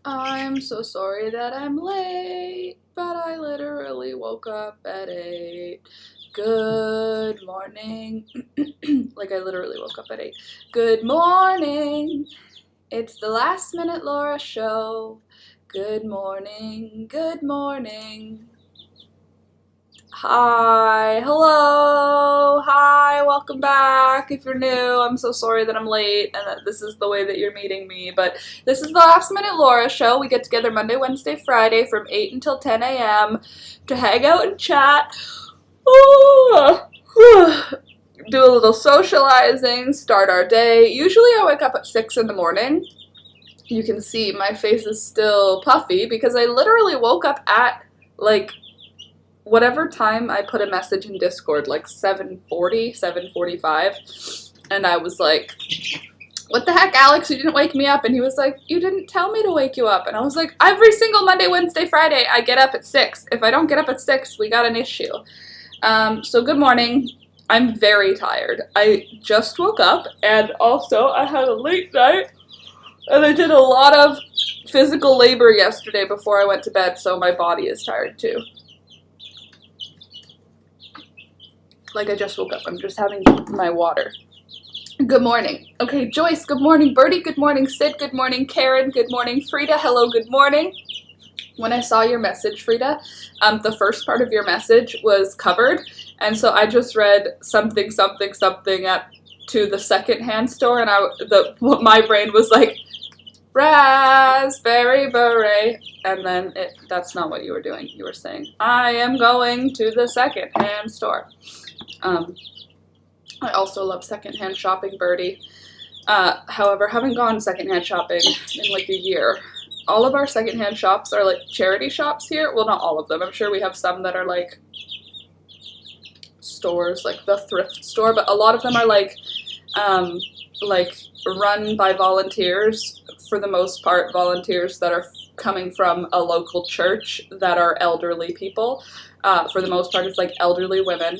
I'm so sorry that I'm late, but I literally woke up at 8. Good morning. Like, I literally woke up at 8. Good morning. It's the Last Minute Laura show. Good morning. Good morning. Hi, hello, hi, welcome back. If you're new, I'm so sorry that I'm late and that this is the way that you're meeting me, but this is the Last Minute Laura show. We get together Monday, Wednesday, Friday from 8 until 10 a.m. to hang out and chat, do a little socializing, start our day. Usually I wake up at 6 in the morning. You can see my face is still puffy because I literally woke up at, like, whatever time I put a message in Discord, like 7:40, 7:45, and I was like, what the heck, Alex, you didn't wake me up? And he was like, you didn't tell me to wake you up. And I was like, every single Monday, Wednesday, Friday, I get up at 6. If I don't get up at 6, we got an issue. So good morning. I'm very tired. I just woke up, and also I had a late night, and I did a lot of physical labor yesterday before I went to bed, so my body is tired too. Like, I just woke up. I'm just having my water. Good morning. Okay, Joyce, good morning. Birdie, good morning. Sid, good morning. Karen, good morning. Frida, hello, good morning. When I saw your message, Frida, the first part of your message was covered, and so I just read something, something, something to the secondhand store, and my brain was like, raspberry beret, and then that's not what you were doing. You were saying, I am going to the secondhand store. I also love secondhand shopping, Birdie. However, haven't gone secondhand shopping in like a year. All of our secondhand shops are like charity shops here. Well, not all of them. I'm sure we have some that are like stores, like the thrift store, but a lot of them are like run by volunteers, for the most part, volunteers that are coming from a local church that are elderly people. For the most part, it's like elderly women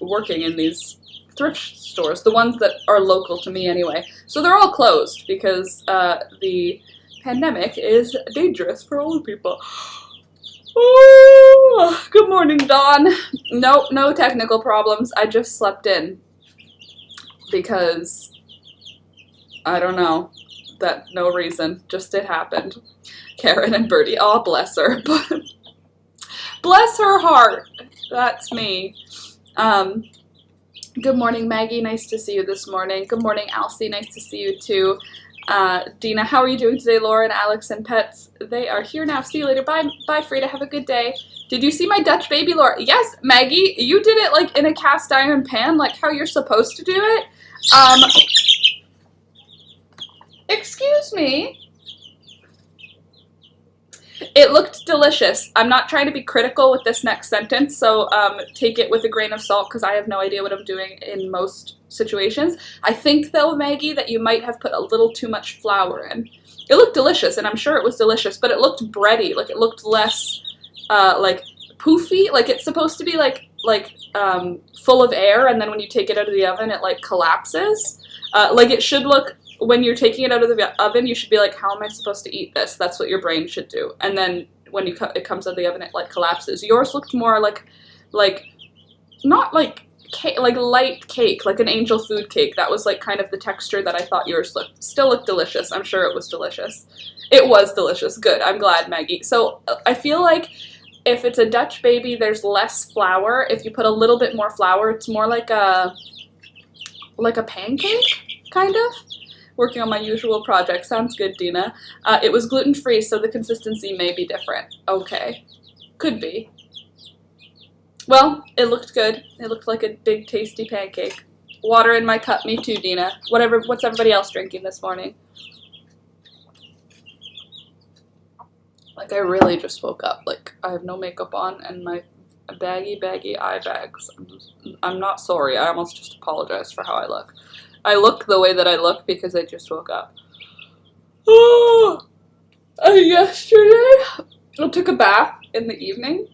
working in these thrift stores, the ones that are local to me anyway. So they're all closed because the pandemic is dangerous for old people. Ooh, good morning, Dawn. Nope, no technical problems. I just slept in because I don't know. No reason. Just it happened. Karen and Birdie. Oh, bless her. Bless her heart. That's me. Good morning, Maggie. Nice to see you this morning. Good morning, Alcie. Nice to see you too. Dina, how are you doing today? Laura and Alex and Pets, they are here now. See you later. Bye, bye, Frida. Have a good day. Did you see my Dutch baby, Laura? Yes, Maggie. You did it like in a cast iron pan, like how you're supposed to do it. Excuse me. It looked delicious. I'm not trying to be critical with this next sentence, so take it with a grain of salt because I have no idea what I'm doing in most situations. I think, though, Maggie, that you might have put a little too much flour in. It looked delicious, and I'm sure it was delicious, but it looked bready. Like, it looked less, like, poofy. Like, it's supposed to be, full of air, and then when you take it out of the oven, it, like, collapses. Like, it should look... When you're taking it out of the oven, you should be like, how am I supposed to eat this? That's what your brain should do. And then when it comes out of the oven, it like collapses. Yours looked more like not like cake, like light cake, like an angel food cake. That was like kind of the texture that I thought yours looked. Still looked delicious. I'm sure it was delicious. It was delicious. Good. I'm glad, Maggie. So I feel like if it's a Dutch baby, there's less flour. If you put a little bit more flour, it's more like a pancake, kind of. Working on my usual project. Sounds good, Dina. It was gluten-free, so the consistency may be different. Okay. Could be. Well, it looked good. It looked like a big, tasty pancake. Water in my cup. Me too, Dina. What's everybody else drinking this morning? Like, I really just woke up. Like, I have no makeup on and my baggy eye bags. I'm not sorry. I almost just apologized for how I look. I look the way that I look because I just woke up. Yesterday, I took a bath in the evening,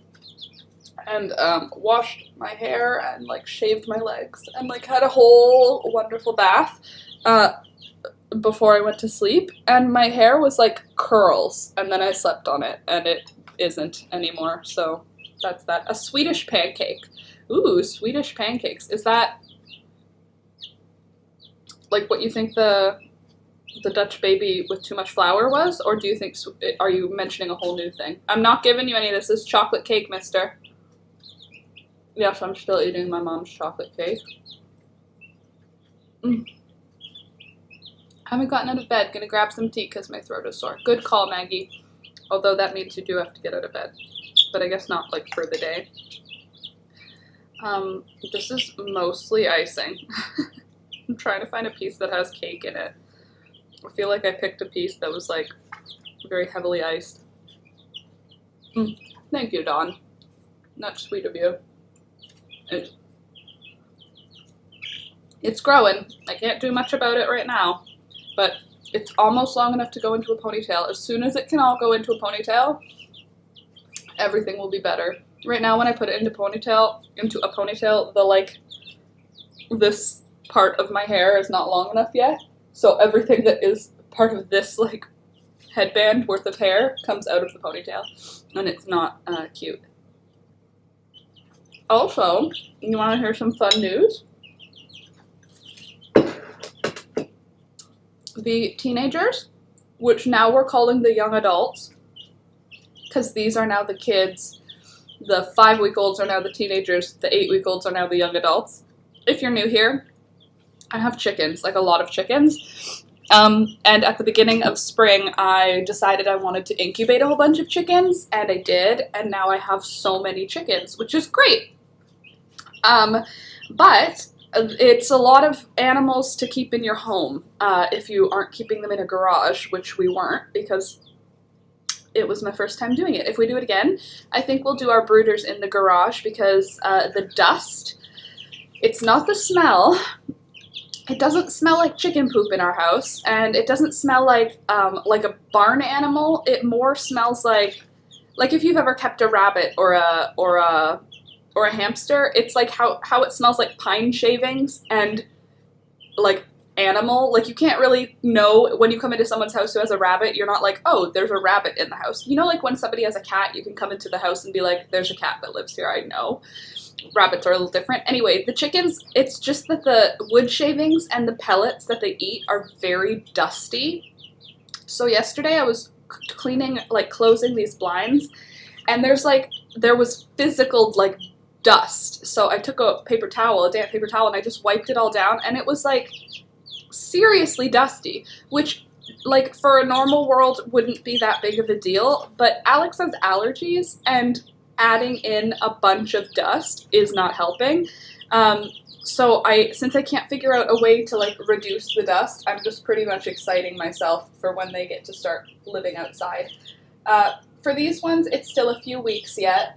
and washed my hair and like shaved my legs and like had a whole wonderful bath before I went to sleep, and my hair was like curls, and then I slept on it and it isn't anymore. So that's that. A Swedish pancake. Ooh, Swedish pancakes. Is that like what you think the Dutch baby with too much flour was, or do you think, are you mentioning a whole new thing? I'm not giving you any of this. This is chocolate cake, mister. Yes, I'm still eating my mom's chocolate cake. Haven't gotten out of bed. Gonna grab some tea because my throat is sore. Good call, Maggie. Although that means you do have to get out of bed. But I guess not like for the day. This is mostly icing. I'm trying to find a piece that has cake in it. I feel like I picked a piece that was like very heavily iced. Thank you, Dawn. Not sweet of you. It's growing. I can't do much about it right now, but it's almost long enough to go into a ponytail. As soon as it can all go into a ponytail, everything will be better. Right now, when I put it into a ponytail, the like this part of my hair is not long enough yet. So everything that is part of this like headband worth of hair comes out of the ponytail, and it's not cute. Also, you want to hear some fun news? The teenagers, which now we're calling the young adults, because these are now the kids. The 5-week-olds are now the teenagers. The 8-week-olds are now the young adults. If you're new here, I have chickens, like a lot of chickens. And at the beginning of spring, I decided I wanted to incubate a whole bunch of chickens, and I did, and now I have so many chickens, which is great. But it's a lot of animals to keep in your home if you aren't keeping them in a garage, which we weren't because it was my first time doing it. If we do it again, I think we'll do our brooders in the garage because the dust, it's not the smell. It doesn't smell like chicken poop in our house, and it doesn't smell like a barn animal. It more smells like if you've ever kept a rabbit or a hamster. It's like how it smells like pine shavings and like animal. Like you can't really know when you come into someone's house who has a rabbit. You're not like, oh, there's a rabbit in the house. You know, like when somebody has a cat, you can come into the house and be like, there's a cat that lives here. I know. Rabbits are a little different. Anyway, the chickens, it's just that the wood shavings and the pellets that they eat are very dusty. So yesterday I was cleaning, like closing these blinds, and there was physical like dust. So I took a damp paper towel, and I just wiped it all down, and it was like seriously dusty, which like for a normal world wouldn't be that big of a deal, but Alex has allergies, and adding in a bunch of dust is not helping. So since I can't figure out a way to like reduce the dust, I'm just pretty much exciting myself for when they get to start living outside. For these ones, it's still a few weeks yet,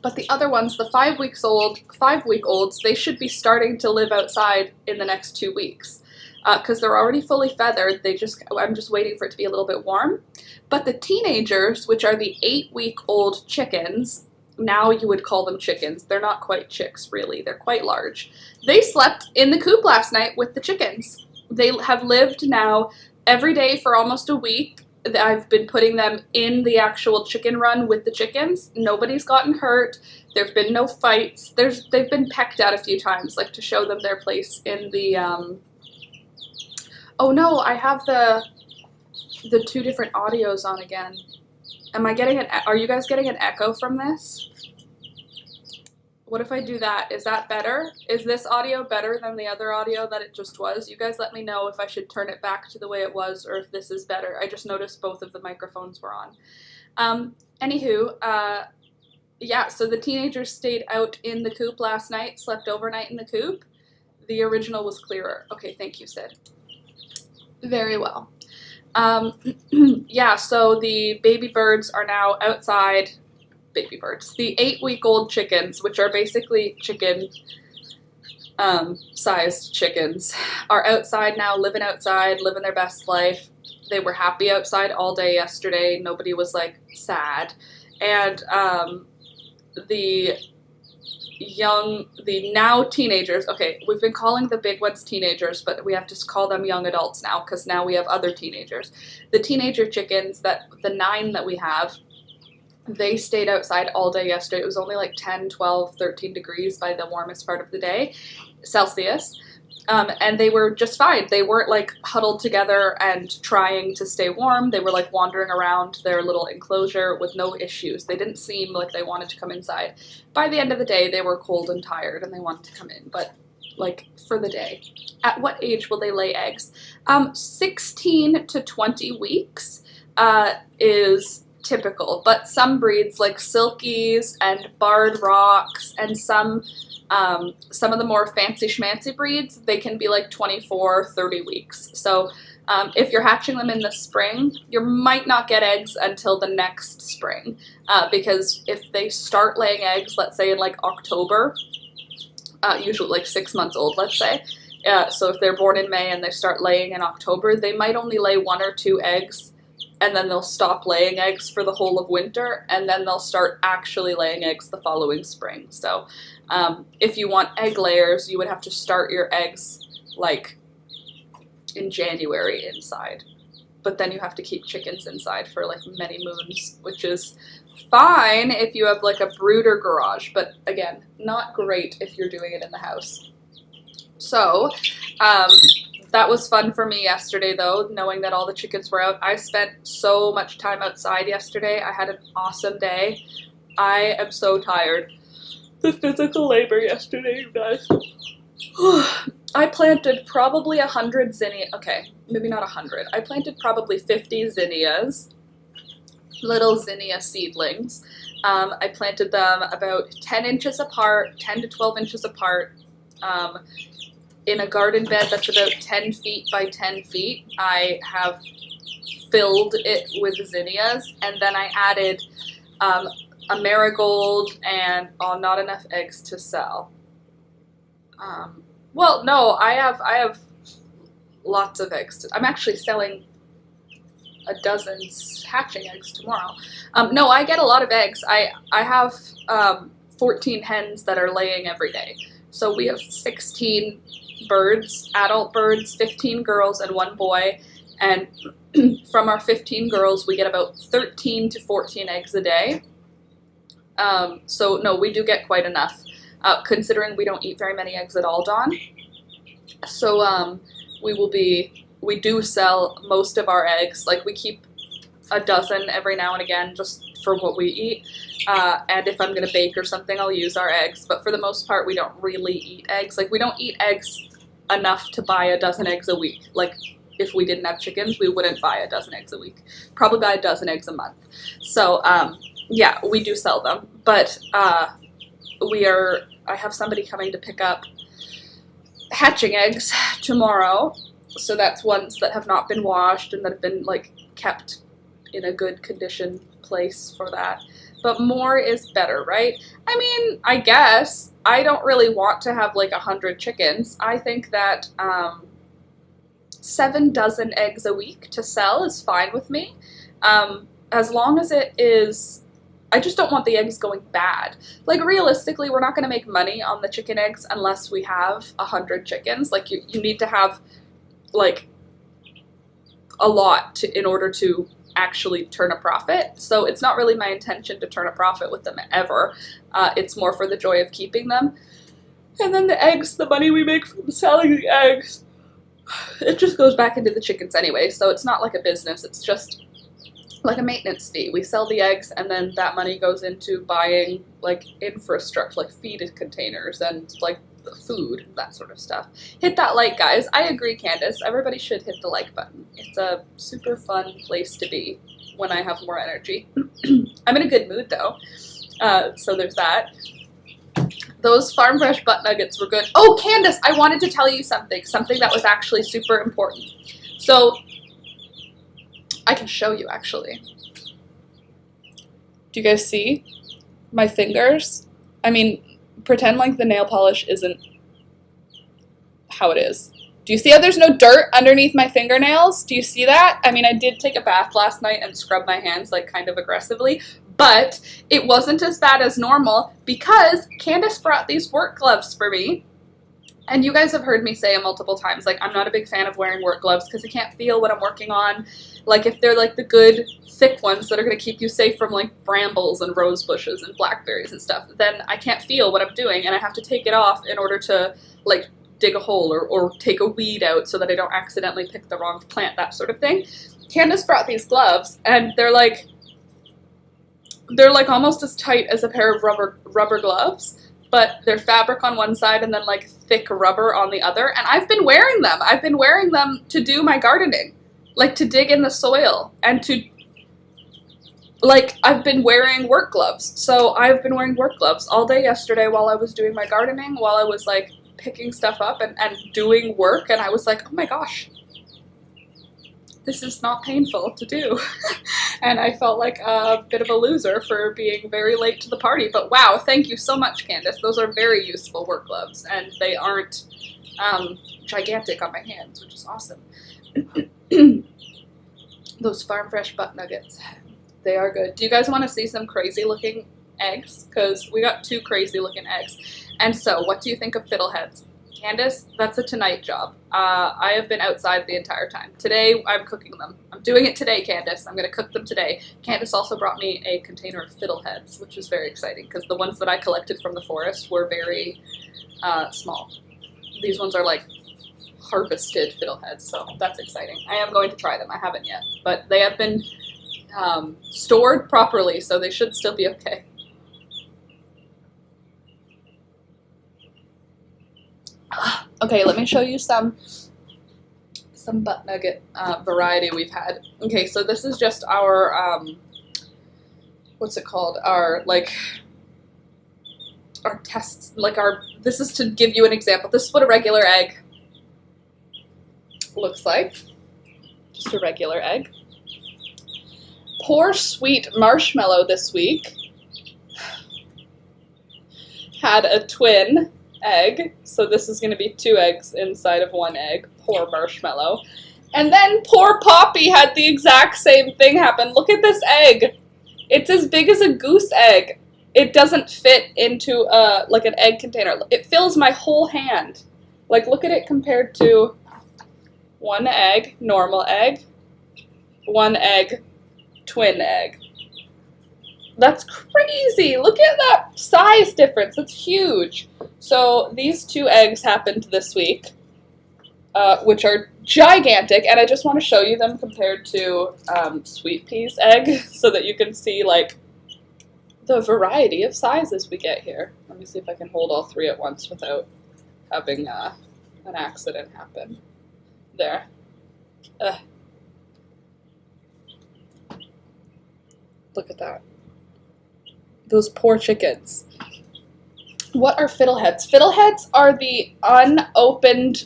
but the other ones, the 5-week-olds, they should be starting to live outside in the next 2 weeks. Because they're already fully feathered, I'm just waiting for it to be a little bit warm. But the teenagers, which are the 8-week-old chickens, now you would call them chickens. They're not quite chicks, really. They're quite large. They slept in the coop last night with the chickens. They have lived now every day for almost a week. I've been putting them in the actual chicken run with the chickens. Nobody's gotten hurt. There's been no fights. They've been pecked at a few times, like to show them their place in the, oh no, I have the 2 different audios on again. Are you guys getting an echo from this? What if I do that? Is that better? Is this audio better than the other audio that it just was? You guys let me know if I should turn it back to the way it was or if this is better. I just noticed both of the microphones were on. Yeah, so the teenagers stayed out in the coop last night, slept overnight in the coop. The original was clearer. Okay, thank you, Sid. Very well. Yeah, so the baby birds are now outside. Baby birds. The 8-week-old chickens, which are basically chicken sized chickens, are outside now, living their best life. They were happy outside all day yesterday. Nobody was like sad. And the now teenagers, okay, we've been calling the big ones teenagers, but we have to call them young adults now because now we have other teenagers. The teenager chickens, the 9 that we have, they stayed outside all day yesterday. It was only like 10, 12, 13 degrees by the warmest part of the day, Celsius. And they were just fine. They weren't like huddled together and trying to stay warm. They were like wandering around their little enclosure with no issues. They didn't seem like they wanted to come inside. By the end of the day, they were cold and tired and they wanted to come in, but like for the day. At what age will they lay eggs? 16 to 20 weeks is typical, but some breeds like Silkies and Barred Rocks and some of the more fancy schmancy breeds, they can be like 24, 30 weeks. So if you're hatching them in the spring, you might not get eggs until the next spring because if they start laying eggs, let's say in like October, usually like 6 months old, let's say. So if they're born in May and they start laying in October, they might only lay 1 or 2 eggs and then they'll stop laying eggs for the whole of winter, and then they'll start actually laying eggs the following spring. So if you want egg layers, you would have to start your eggs like in January inside. But then you have to keep chickens inside for like many moons, which is fine if you have like a brooder garage, but again, not great if you're doing it in the house. So that was fun for me yesterday, though, knowing that all the chickens were out. I spent so much time outside yesterday. I had an awesome day. I am so tired. The physical labor yesterday, you guys. I planted probably 100 zinnias. Okay, maybe not 100. I planted probably 50 zinnias, little zinnia seedlings. I planted them about 10 inches apart, 10 to 12 inches apart. In a garden bed that's about 10 feet by 10 feet, I have filled it with zinnias, and then I added a marigold and not enough eggs to sell. Well, no, I have lots of eggs. I'm actually selling a dozen hatching eggs tomorrow. No, I get a lot of eggs. I have 14 hens that are laying every day. So we have 16 birds, adult birds, 15 girls and 1 boy, and from our 15 girls we get about 13 to 14 eggs a day. So no, we do get quite enough, considering we don't eat very many eggs at all, Dawn. So we do sell most of our eggs. Like we keep a dozen every now and again just for what we eat. And if I'm going to bake or something, I'll use our eggs. But for the most part, we don't really eat eggs. Like, we don't eat eggs enough to buy a dozen eggs a week. Like, if we didn't have chickens, we wouldn't buy a dozen eggs a week. Probably buy a dozen eggs a month. So, yeah, we do sell them. But I have somebody coming to pick up hatching eggs tomorrow. So that's ones that have not been washed and that have been, like, kept in a good condition place for that. But more is better, right? I mean, I guess I don't really want to have like 100 chickens. I think that 7 dozen eggs a week to sell is fine with me. As long as it is, I just don't want the eggs going bad. Like, realistically, we're not going to make money on the chicken eggs unless we have 100 chickens. Like, you need to have like a lot in order to actually turn a profit. So it's not really my intention to turn a profit with them ever. It's more for the joy of keeping them. And then the eggs, the money we make from selling the eggs, it just goes back into the chickens anyway. So it's not like a business. It's just like a maintenance fee. We sell the eggs and then that money goes into buying like infrastructure, like feed containers and like food, that sort of stuff. Hit that like, guys. I agree, Candace. Everybody should hit the like button. It's a super fun place to be when I have more energy. I'm in a good mood though, so there's that. Those farm fresh butt nuggets were good. Oh, Candace, I wanted to tell you something that was actually super important. So I can show you actually. Do you guys see my fingers? I mean, pretend like the nail polish isn't how it is. Do you see how there's no dirt underneath my fingernails? Do you see that? I mean, I did take a bath last night and scrub my hands like kind of aggressively, But it wasn't as bad as normal because Candace brought these work gloves for me. And you guys have heard me say it multiple times, like, I'm not a big fan of wearing work gloves because I can't feel what I'm working on. Like, if they're, like, the good, thick ones that are going to keep you safe from, like, brambles and rose bushes and blackberries and stuff, then I can't feel what I'm doing, and I have to take it off in order to, like, dig a hole or take a weed out so that I don't accidentally pick the wrong plant, that sort of thing. Candace brought these gloves, and they're almost as tight as a pair of rubber gloves, but they're fabric on one side and then like thick rubber on the other. And I've been wearing them. I've been wearing them to do my gardening, like to dig in the soil and to, like, I've been wearing work gloves. So I've been wearing work gloves all day yesterday while I was doing my gardening, while I was like picking stuff up and doing work. And I was like, oh my gosh, this is not painful to do. And I felt like a bit of a loser for being very late to the party. But wow, thank you so much, Candace. Those are very useful work gloves, and they aren't gigantic on my hands, which is awesome. Those farm fresh butt nuggets, they are good. Do you guys want to see some crazy looking eggs? Because we got 2 crazy looking eggs. And so, what do you think of fiddleheads? Candace, that's a tonight job. I have been outside the entire time. Today, I'm cooking them. I'm doing it today, Candace. I'm going to cook them today. Candace also brought me a container of fiddleheads, which is very exciting, because the ones that I collected from the forest were very small. These ones are like harvested fiddleheads, so that's exciting. I am going to try them. I haven't yet, but they have been stored properly, so they should still be okay. Okay, let me show you some butt nugget variety we've had. Okay, so this is just our, what's it called? Our tests, this is to give you an example. This is what a regular egg looks like. Just a regular egg. Poor sweet marshmallow this week had a twin egg, so this is going to be 2 eggs inside of 1 egg. Poor marshmallow. And then poor Poppy had the exact same thing happen. Look at this egg. It's as big as a goose egg. It doesn't fit into like an egg container. It fills my whole hand. Like, look at it compared to 1 egg, normal egg, 1 egg, twin egg. That's crazy. Look at that size difference. That's huge. So these 2 eggs happened this week, which are gigantic, and I just want to show you them compared to Sweet Pea's egg so that you can see, like, the variety of sizes we get here. Let me see if I can hold all 3 at once without having an accident happen. There. Look at that. Those poor chickens. What are fiddleheads? Fiddleheads are the unopened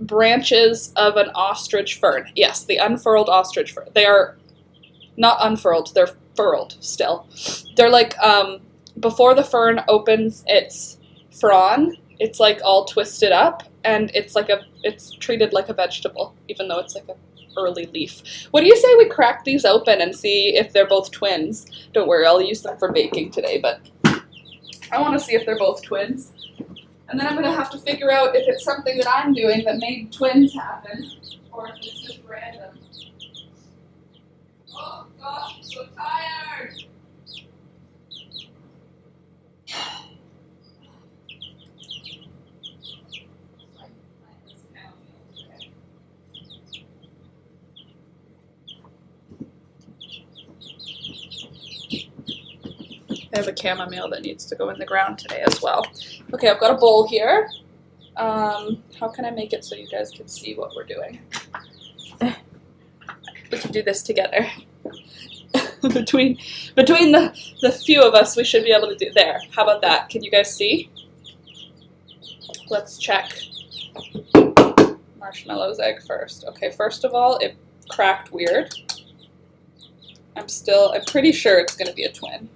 branches of an ostrich fern. Yes, the unfurled ostrich fern. They are not unfurled, they're furled still. They're like, before the fern opens its frond, it's like all twisted up, and it's treated like a vegetable, even though it's like a early leaf. What do you say we crack these open and see if they're both twins? Don't worry, I'll use them for baking today, but I want to see if they're both twins. And then I'm going to have to figure out if it's something that I'm doing that made twins happen, or if it's just random. Oh gosh, I'm so tired! I have a chamomile that needs to go in the ground today as well. Okay, I've got a bowl here. How can I make it so you guys can see what we're doing? We can do this together. between the few of us, we should be able to do there. How about that? Can you guys see? Let's check Marshmallow's egg first. Okay, first of all, it cracked weird. I'm pretty sure it's going to be a twin.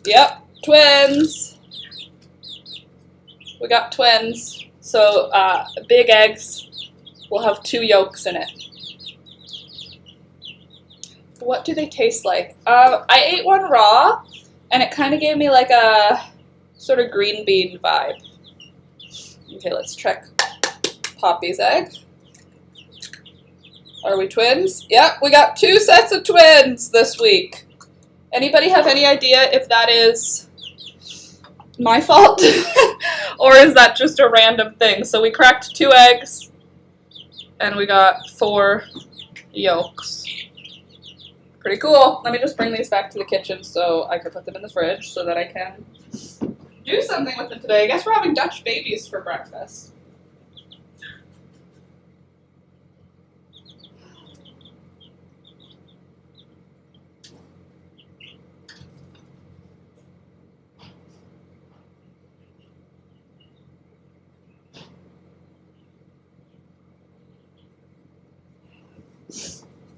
Yep, twins. We got twins. So big eggs, will have 2 yolks in it. What do they taste like? I ate one raw, and it kind of gave me like a sort of green bean vibe. Okay, let's check Poppy's egg. Are we twins? Yep, we got 2 sets of twins this week. Anybody have any idea if that is my fault? Or is that just a random thing? So we cracked 2 eggs, and we got 4 yolks. Pretty cool. Let me just bring these back to the kitchen so I can put them in the fridge so that I can do something with them today. I guess we're having Dutch babies for breakfast.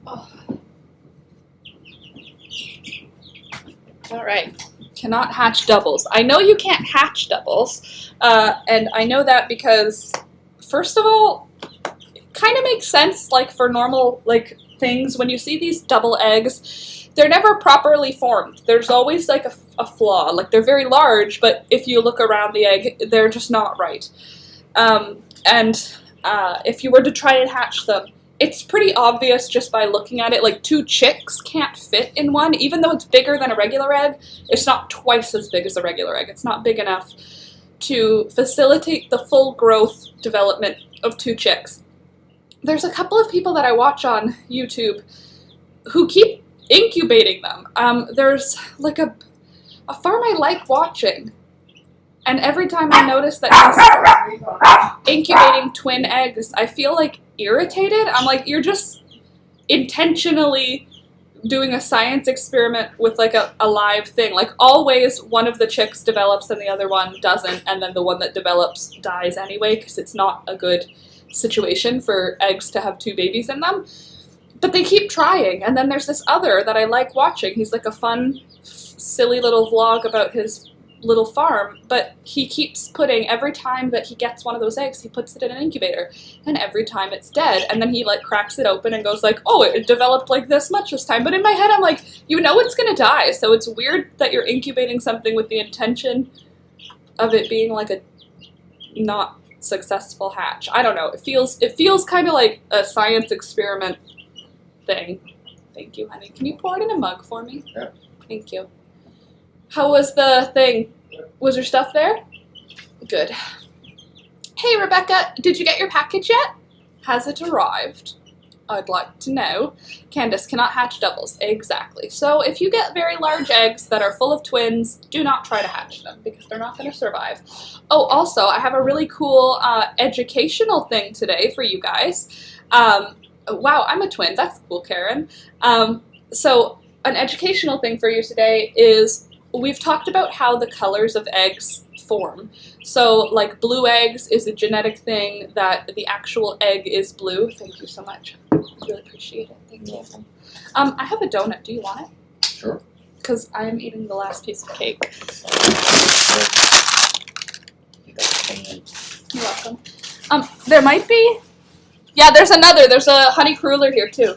Oh. All right. Cannot hatch doubles. I know you can't hatch doubles, and I know that because, first of all, it kind of makes sense, like, for normal, like, things. When you see these double eggs, they're never properly formed. There's always, like, a flaw. Like, they're very large, but if you look around the egg, they're just not right. If you were to try and hatch them, it's pretty obvious just by looking at it. Like, 2 chicks can't fit in one. Even though it's bigger than a regular egg, it's not twice as big as a regular egg. It's not big enough to facilitate the full growth development of 2 chicks. There's a couple of people that I watch on YouTube who keep incubating them. There's like a farm I like watching, and every time I notice that he's incubating twin eggs, I feel like irritated. I'm like, you're just intentionally doing a science experiment with like a live thing. Like, always one of the chicks develops and the other one doesn't, and then the one that develops dies anyway because it's not a good situation for eggs to have 2 babies in them. But they keep trying, and then there's this other that I like watching. He's like a fun, silly little vlog about his little farm, but he keeps putting, every time that he gets one of those eggs, he puts it in an incubator, and every time it's dead, and then he like cracks it open and goes like, oh, it developed like this much this time. But in my head I'm like, you know it's gonna die, so it's weird that you're incubating something with the intention of it being like a not successful hatch. I don't know, it feels kind of like a science experiment thing. Thank you, honey. Can you pour it in a mug for me? Yeah. Thank you. How was the thing? Was your stuff there? Good. Hey, Rebecca, did you get your package yet? Has it arrived? I'd like to know. Candace, cannot hatch doubles. Exactly. So if you get very large eggs that are full of twins, do not try to hatch them because they're not going to survive. Oh, also, I have a really cool educational thing today for you guys. Wow, I'm a twin. That's cool, Karen. So an educational thing for you today is, we've talked about how the colors of eggs form. So, like, blue eggs is a genetic thing that the actual egg is blue. Thank you so much. I really appreciate it. Thank you. I have a donut. Do you want it? Sure. Because I'm eating the last piece of cake. You're welcome. There might be... Yeah, there's another. There's a honey cruller here, too.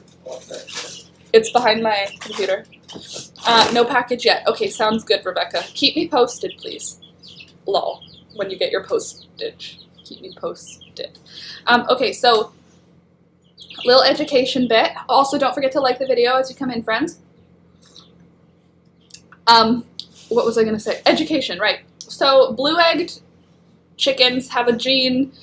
It's behind my computer. No package yet. Okay, sounds good, Rebecca. Keep me posted, please. Lol. When you get your postage. Keep me posted. Okay, so, little education bit. Also, don't forget to like the video as you come in, friends. What was I going to say? Education, right. So, blue-egged chickens have a gene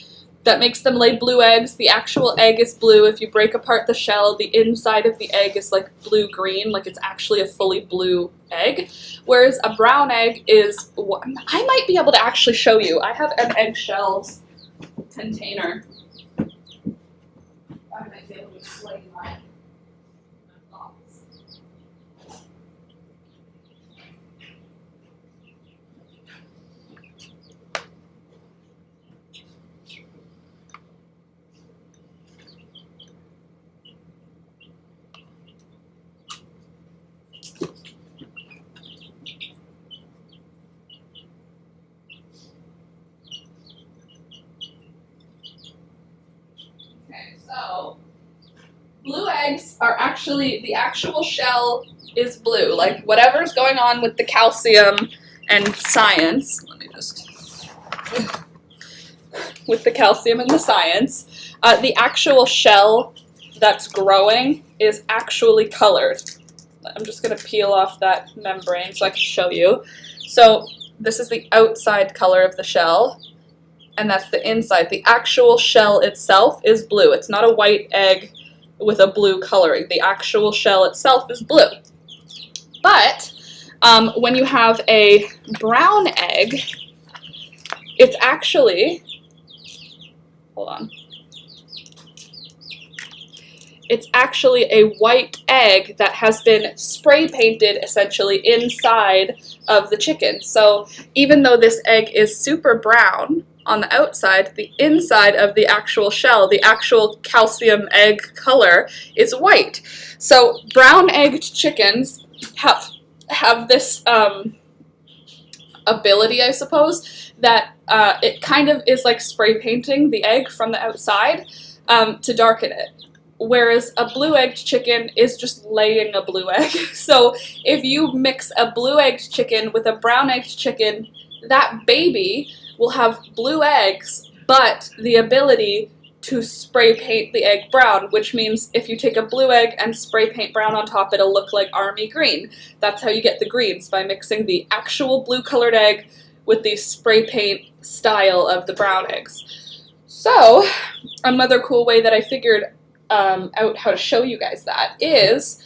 that makes them lay blue eggs. The actual egg is blue. If you break apart the shell, the inside of the egg is like blue-green, like it's actually a fully blue egg. Whereas a brown egg is, I might be able to actually show you. I have an eggshells container. I might be able to explain my thoughts. eggs are actually, the actual shell is blue. Like whatever's going on with the calcium and science, let me just, with the calcium and the science, the actual shell that's growing is actually colored. I'm just going to peel off that membrane so I can show you. So this is the outside color of the shell, and that's the inside. The actual shell itself is blue. It's not a white egg with a blue coloring. The actual shell itself is blue. But when you have a brown egg, it's actually, hold on, it's actually a white egg that has been spray painted essentially inside of the chicken. So even though this egg is super brown on the outside, the inside of the actual shell, the actual calcium egg color, is white. So brown-egged chickens have this ability, I suppose, that it kind of is like spray painting the egg from the outside to darken it. Whereas a blue-egged chicken is just laying a blue egg. So if you mix a blue-egged chicken with a brown-egged chicken, that baby will have blue eggs, but the ability to spray paint the egg brown, which means if you take a blue egg and spray paint brown on top, it'll look like army green. That's how you get the greens, by mixing the actual blue-colored egg with the spray paint style of the brown eggs. So another cool way that I figured out how to show you guys that is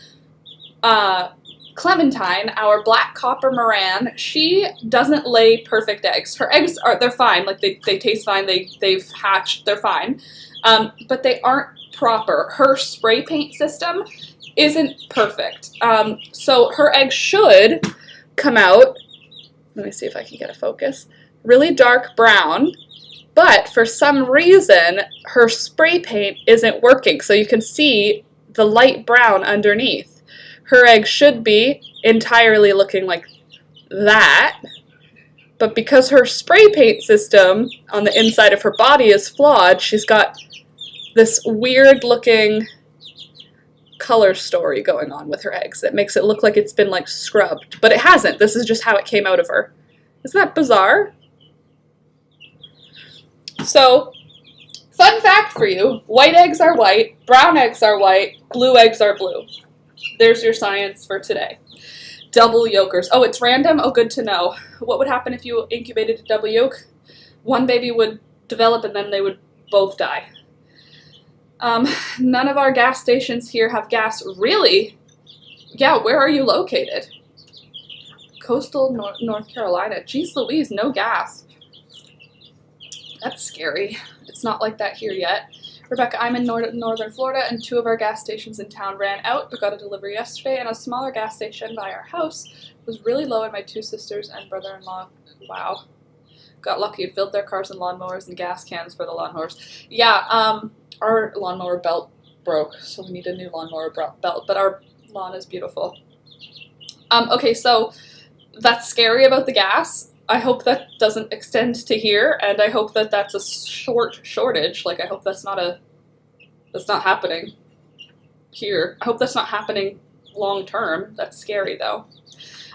Clementine, our black copper Moran. She doesn't lay perfect eggs. Her eggs they're fine, like they taste fine, they've hatched, they're fine, but they aren't proper. Her spray paint system isn't perfect. So her eggs should come out, let me see if I can get a focus, really dark brown. But for some reason, her spray paint isn't working, so you can see the light brown underneath. Her egg should be entirely looking like that, but because her spray paint system on the inside of her body is flawed, she's got this weird-looking color story going on with her eggs that makes it look like it's been, like, scrubbed. But it hasn't. This is just how it came out of her. Isn't that bizarre? So, fun fact for you, white eggs are white, brown eggs are white, blue eggs are blue. There's your science for today. Double yolkers. Oh, it's random? Oh, good to know. What would happen if you incubated a double yolk? One baby would develop and then they would both die. None of our gas stations here have gas. Really? Yeah, where are you located? Coastal North Carolina. Jeez Louise, no gas. That's scary. It's not like that here yet. Rebecca, I'm in northern Florida, and 2 of our gas stations in town ran out. We got a delivery yesterday, and a smaller gas station by our house was really low, and my 2 sisters and brother-in-law, wow, got lucky and filled their cars and lawnmowers and gas cans for the lawnmowers. Yeah, our lawnmower belt broke, so we need a new lawnmower belt, but our lawn is beautiful. Okay, so that's scary about the gas. I hope that doesn't extend to here, and I hope that that's a shortage. Like, I hope that's not happening here. I hope that's not happening long term. That's scary, though.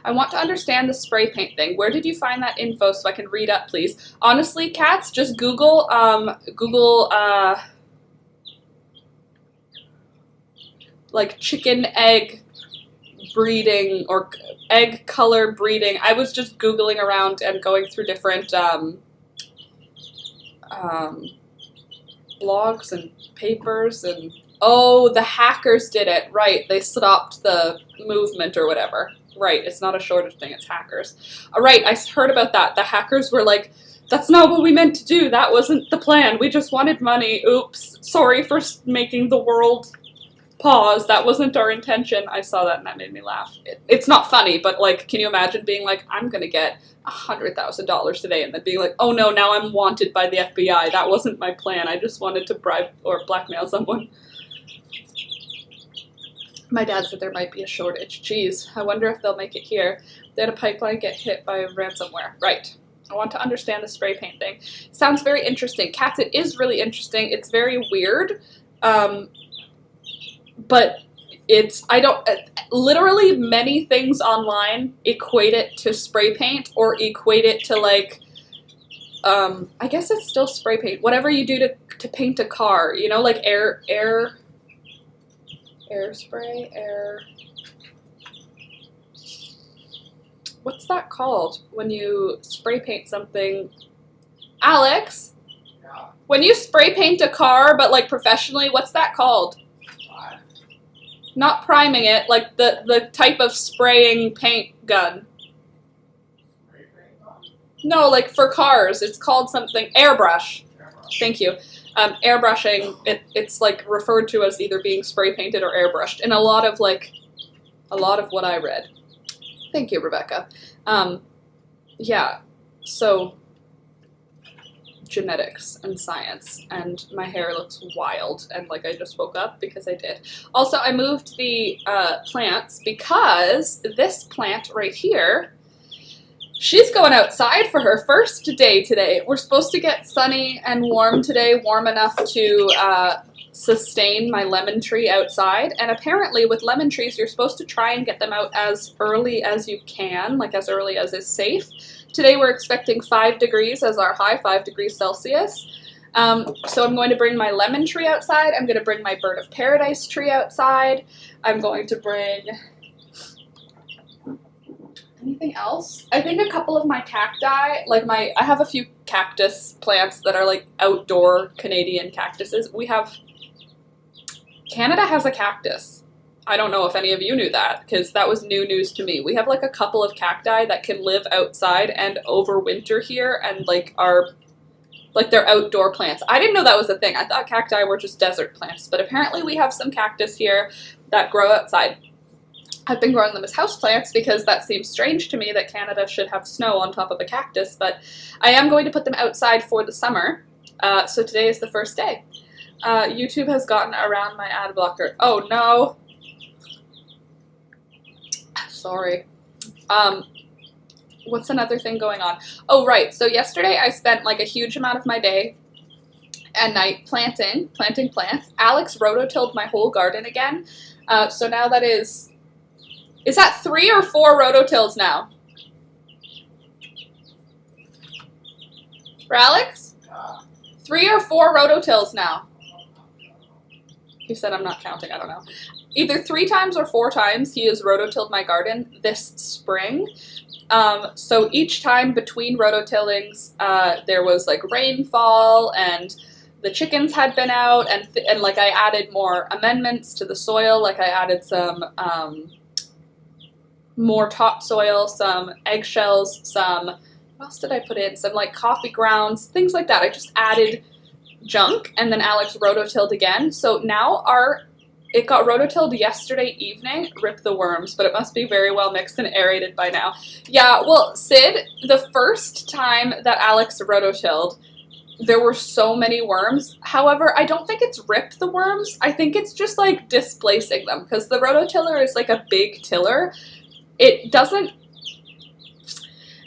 I want to understand the spray paint thing. Where did you find that info so I can read up, please? Honestly, cats, just Google, like, chicken egg breeding or egg color breeding. I was just Googling around and going through different blogs and papers, and oh, the hackers did it. Right, they stopped the movement or whatever. Right, it's not a shortage thing, it's hackers. Right, I heard about that. The hackers were like, that's not what we meant to do. That wasn't the plan. We just wanted money. Oops, sorry for making the world pause. That wasn't our intention. I saw that and that made me laugh. It's not funny, but like, can you imagine being like, I'm gonna get $100,000 today, and then being like, oh no, now I'm wanted by the FBI. That wasn't my plan. I just wanted to bribe or blackmail someone. My dad said there might be a shortage. Jeez, I wonder if they'll make it here. They had a pipeline get hit by ransomware. Right. I want to understand the spray paint thing. Sounds very interesting. Cats, it is really interesting. It's very weird. but I don't, literally many things online equate it to spray paint or equate it to like, I guess it's still spray paint. Whatever you do to paint a car, you know, like air spray, what's that called when you spray paint something? Alex? Yeah. When you spray paint a car, but like professionally, what's that called? What? Not priming it, like the type of spraying paint gun. Spray paint gun? No, like for cars, it's called something, airbrush. Thank you. Airbrushing, it's like referred to as either being spray painted or airbrushed in a lot of what I read. Thank you, Rebecca. Yeah, so genetics and science, and my hair looks wild, and like I just woke up because I did. Also, I moved the plants because this plant right here, she's going outside for her first day today. We're supposed to get sunny and warm today, warm enough to sustain my lemon tree outside. And apparently with lemon trees, you're supposed to try and get them out as early as you can, like as early as is safe. Today we're expecting 5 degrees as our high, 5 degrees Celsius. So I'm going to bring my lemon tree outside. I'm going to bring my bird of paradise tree outside. I'm going to bring... anything else? I think a couple of my cacti, like I have a few cactus plants that are like outdoor Canadian cactuses. Canada has a cactus. I don't know if any of you knew that, because that was new news to me. We have like a couple of cacti that can live outside and overwinter here and like are, like they're outdoor plants. I didn't know that was a thing. I thought cacti were just desert plants, but apparently we have some cactus here that grow outside. I've been growing them as houseplants because that seems strange to me that Canada should have snow on top of a cactus, but I am going to put them outside for the summer. So today is the first day. YouTube has gotten around my ad blocker. Oh no. Sorry. What's another thing going on? Oh right, so yesterday I spent like a huge amount of my day and night planting plants. Alex rototilled my whole garden again. So now that is that 3 or 4 rototills now? For Alex? 3 or 4 rototills now. He said I'm not counting, I don't know. Either 3 times or 4 times he has rototilled my garden this spring. So each time between rototillings, there was like rainfall and the chickens had been out and like I added more amendments to the soil. Like I added some more topsoil, some eggshells, some, what else did I put in? Some like coffee grounds, things like that. I just added junk and then Alex rototilled again. So now it got rototilled yesterday evening, rip the worms, but it must be very well mixed and aerated by now. Yeah, well, Sid, the first time that Alex rototilled, there were so many worms. However, I don't think it's rip the worms. I think it's just like displacing them because the rototiller is like a big tiller. It doesn't,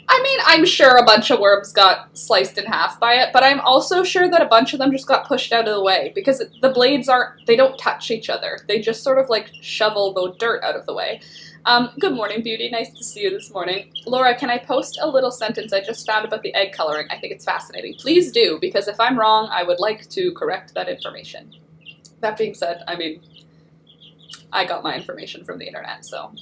I mean, I'm sure a bunch of worms got sliced in half by it, but I'm also sure that a bunch of them just got pushed out of the way because the blades they don't touch each other. They just sort of like shovel the dirt out of the way. Good morning, Beauty. Nice to see you this morning. Laura, can I post a little sentence I just found about the egg coloring? I think it's fascinating. Please do, because if I'm wrong, I would like to correct that information. That being said, I mean, I got my information from the internet, so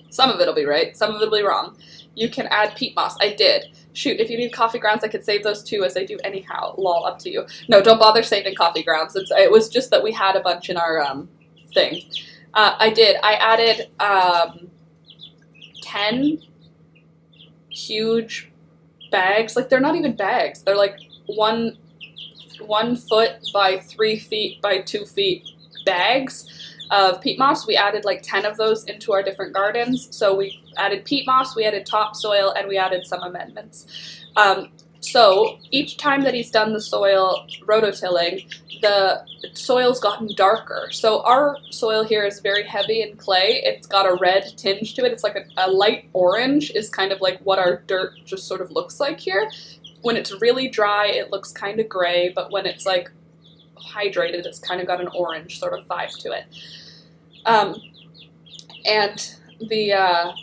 some of it'll be right, some of it'll be wrong. You can add peat moss. I did. Shoot, if you need coffee grounds, I could save those too, as I do anyhow. Lol, up to you. No, don't bother saving coffee grounds. It was just that we had a bunch in our thing. I did. I added 10 huge bags. Like, they're not even bags. They're like 1 foot by 3 feet by 2 feet bags of peat moss. We added like 10 of those into our different gardens. So we added peat moss, we added topsoil, and we added some amendments. So each time that he's done the soil rototilling, the soil's gotten darker. So our soil here is very heavy in clay. It's got a red tinge to it. It's like a light orange is kind of like what our dirt just sort of looks like here. When it's really dry, it looks kind of gray, but when it's like hydrated. It's kind of got an orange sort of vibe to it. And the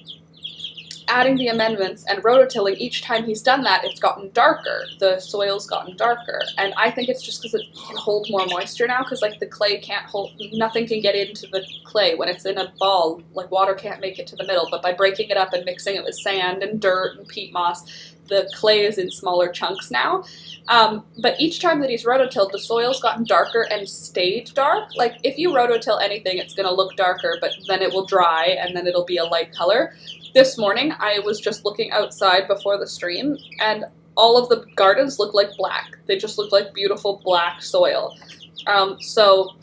adding the amendments and rototilling, each time he's done that, it's gotten darker. The soil's gotten darker. And I think it's just because it can hold more moisture now, because like the clay can't hold, nothing can get into the clay when it's in a ball. Like water can't make it to the middle, but by breaking it up and mixing it with sand and dirt and peat moss, the clay is in smaller chunks now. But each time that he's rototilled, the soil's gotten darker and stayed dark. Like if you rototill anything, it's going to look darker, but then it will dry and then it'll be a light color. This morning, I was just looking outside before the stream, and all of the gardens look like black. They just look like beautiful black soil. So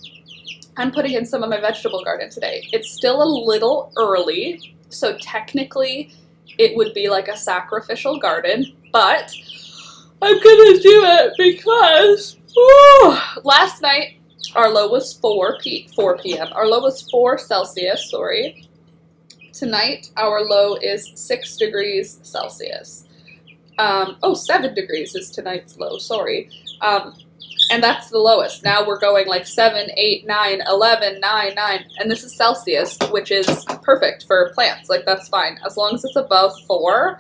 I'm putting in some of my vegetable garden today. It's still a little early, so technically it would be like a sacrificial garden, but I'm gonna do it because last night our low was 4 p.m. Our low was 4 Celsius, sorry. Tonight, our low is 6 degrees Celsius. 7 degrees is tonight's low, sorry. And that's the lowest. Now we're going like 7, 8, 9, 11, 9, 9. And this is Celsius, which is perfect for plants. Like, that's fine. As long as it's above 4,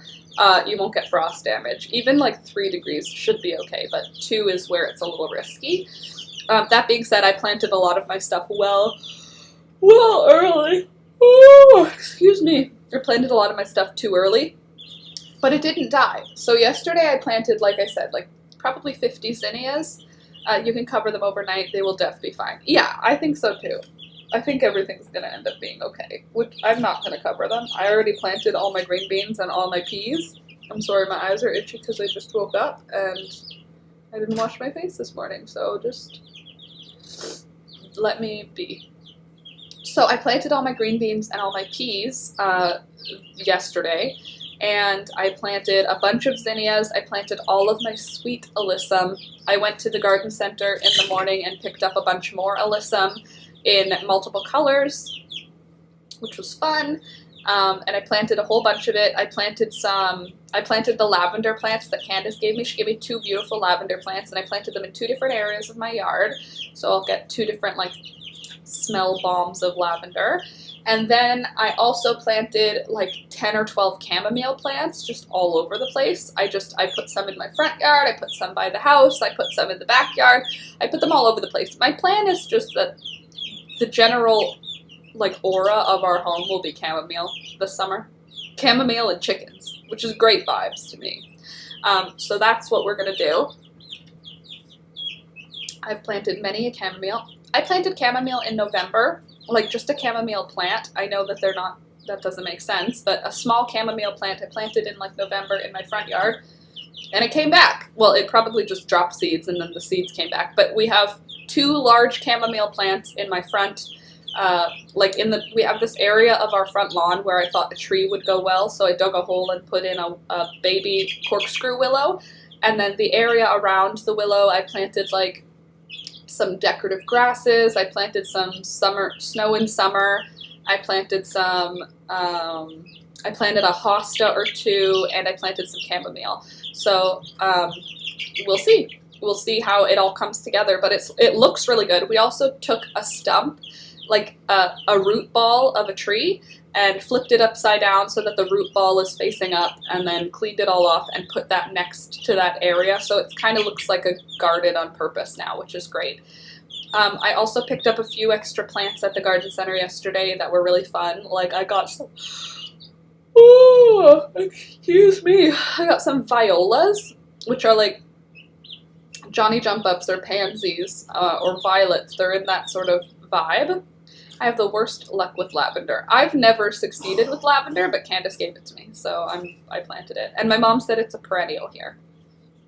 you won't get frost damage. Even like 3 degrees should be okay, but 2 is where it's a little risky. That being said, I planted a lot of my stuff well early. Ooh, excuse me. I planted a lot of my stuff too early, but it didn't die. So yesterday I planted, like I said, like probably 50 zinnias. You can cover them overnight. They will definitely be fine. Yeah, I think so too. I think everything's going to end up being okay. Which I'm not going to cover them. I already planted all my green beans and all my peas. I'm sorry, my eyes are itchy because I just woke up and I didn't wash my face this morning. So just let me be. So I planted all my green beans and all my peas yesterday, and I planted a bunch of zinnias. I planted all of my sweet alyssum. I went to the garden center in the morning and picked up a bunch more alyssum in multiple colors, which was fun. And I planted a whole bunch of it. I planted the lavender plants that Candace gave me. She gave me 2 beautiful lavender plants, and I planted them in 2 different areas of my yard. So I'll get 2 different like smell bombs of lavender. And then I also planted like 10 or 12 chamomile plants just all over the place. I put some in my front yard, I put some by the house, I put some in the backyard. I put them all over the place. My plan is just that the general like aura of our home will be chamomile this summer. Chamomile and chickens, which is great vibes to me. So that's what we're gonna do. I've planted many a chamomile. I planted chamomile in November, like just a chamomile plant. I know that that doesn't make sense, but a small chamomile plant I planted in like November in my front yard, and it came back. Well, it probably just dropped seeds and then the seeds came back, but we have 2 large chamomile plants in my front, we have this area of our front lawn where I thought a tree would go well, so I dug a hole and put in a baby corkscrew willow, and then the area around the willow I planted like some decorative grasses. I planted some snow in summer. I planted I planted a hosta or 2, and I planted some chamomile. So we'll see. We'll see how it all comes together, but it looks really good. We also took a stump, like a root ball of a tree, and flipped it upside down so that the root ball is facing up, and then cleaned it all off and put that next to that area. So it kind of looks like a garden on purpose now, which is great. I also picked up a few extra plants at the garden center yesterday that were really fun. Like I got some, excuse me, I got some violas, which are like Johnny Jump Ups or pansies or violets. They're in that sort of vibe. I have the worst luck with lavender. I've never succeeded with lavender, but Candace gave it to me, so I planted it. And my mom said it's a perennial here.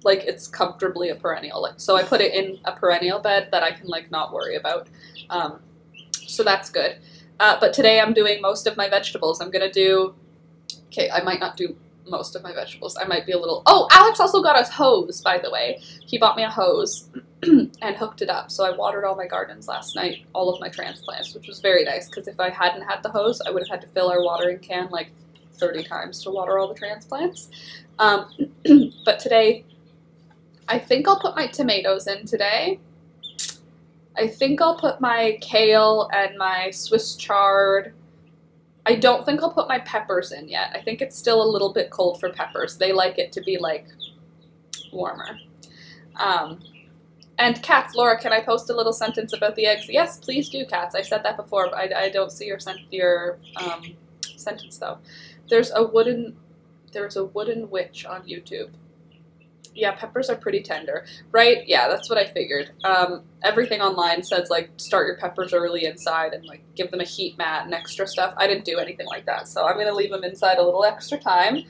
Like, it's comfortably a perennial. Like, so I put it in a perennial bed that I can, like, not worry about. So that's good. But today I'm doing most of my vegetables. I'm gonna do... Okay, I might not do most of my vegetables. I might be a little... Oh, Alex also got a hose, by the way. He bought me a hose and hooked it up. So I watered all my gardens last night, all of my transplants, which was very nice, because if I hadn't had the hose, I would have had to fill our watering can like 30 times to water all the transplants. But today, I think I'll put my tomatoes in today. I think I'll put my kale and my Swiss chard. I don't think I'll put my peppers in yet. I think it's still a little bit cold for peppers. They like it to be like warmer. And cats, Laura, can I post a little sentence about the eggs? Yes, please do, cats. I said that before, but I don't see your sentence though. There's a wooden witch on YouTube. Yeah, peppers are pretty tender, right? Yeah, that's what I figured. Everything online says like start your peppers early inside and like give them a heat mat and extra stuff. I didn't do anything like that, so I'm gonna leave them inside a little extra time.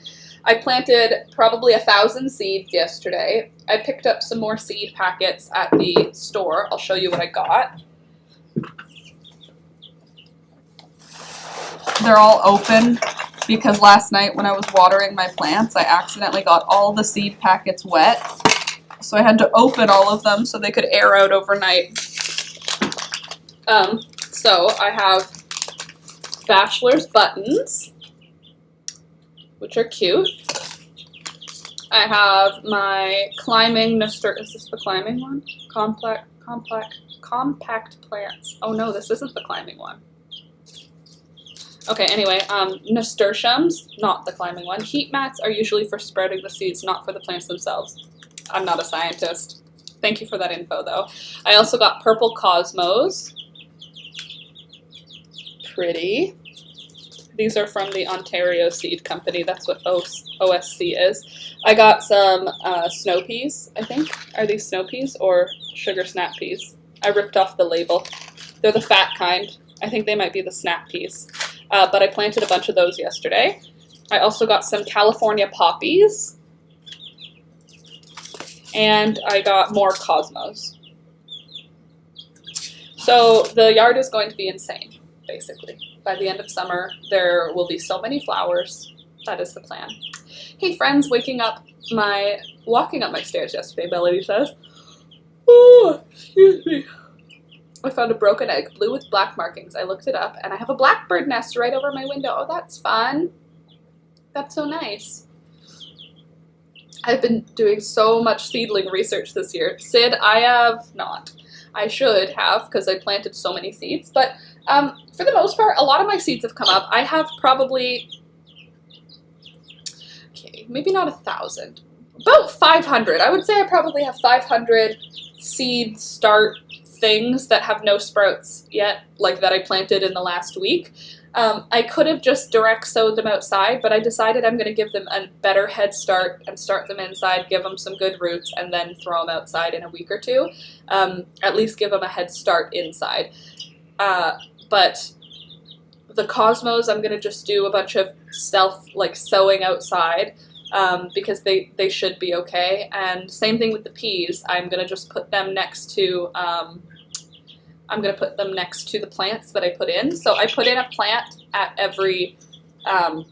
I planted probably 1,000 seeds yesterday. I picked up some more seed packets at the store. I'll show you what I got. They're all open because last night when I was watering my plants, I accidentally got all the seed packets wet. So I had to open all of them so they could air out overnight. So I have bachelor's buttons, which are cute. I have my climbing Nasturtium. Is this the climbing one? Compact plants. Oh no, this isn't the climbing one. Okay, anyway, nasturtiums, not the climbing one. Heat mats are usually for sprouting the seeds, not for the plants themselves. I'm not a scientist. Thank you for that info, though. I also got purple cosmos. Pretty. These are from the Ontario Seed Company. That's what OSC is. I got some snow peas, I think. Are these snow peas or sugar snap peas? I ripped off the label. They're the fat kind. I think they might be the snap peas. But I planted a bunch of those yesterday. I also got some California poppies. And I got more cosmos. So the yard is going to be insane, basically. By the end of summer, there will be so many flowers. That is the plan. Hey friends, walking up my stairs yesterday, Melody says. Oh, excuse me. I found a broken egg, blue with black markings. I looked it up, and I have a blackbird nest right over my window. Oh, that's fun. That's so nice. I've been doing so much seedling research this year. Sid, I have not. I should have, because I planted so many seeds. But for the most part, a lot of my seeds have come up. I have probably, okay, maybe not 1,000. About 500. I would say I probably have 500 seed start things that have no sprouts yet, like that I planted in the last week. I could have just direct sowed them outside, but I decided I'm going to give them a better head start and start them inside, give them some good roots, and then throw them outside in a week or two. At least give them a head start inside. But the cosmos, I'm going to just do a bunch of sowing outside. Because they should be okay. And same thing with the peas. I'm gonna just put them next to the plants that I put in. So I put in a plant at every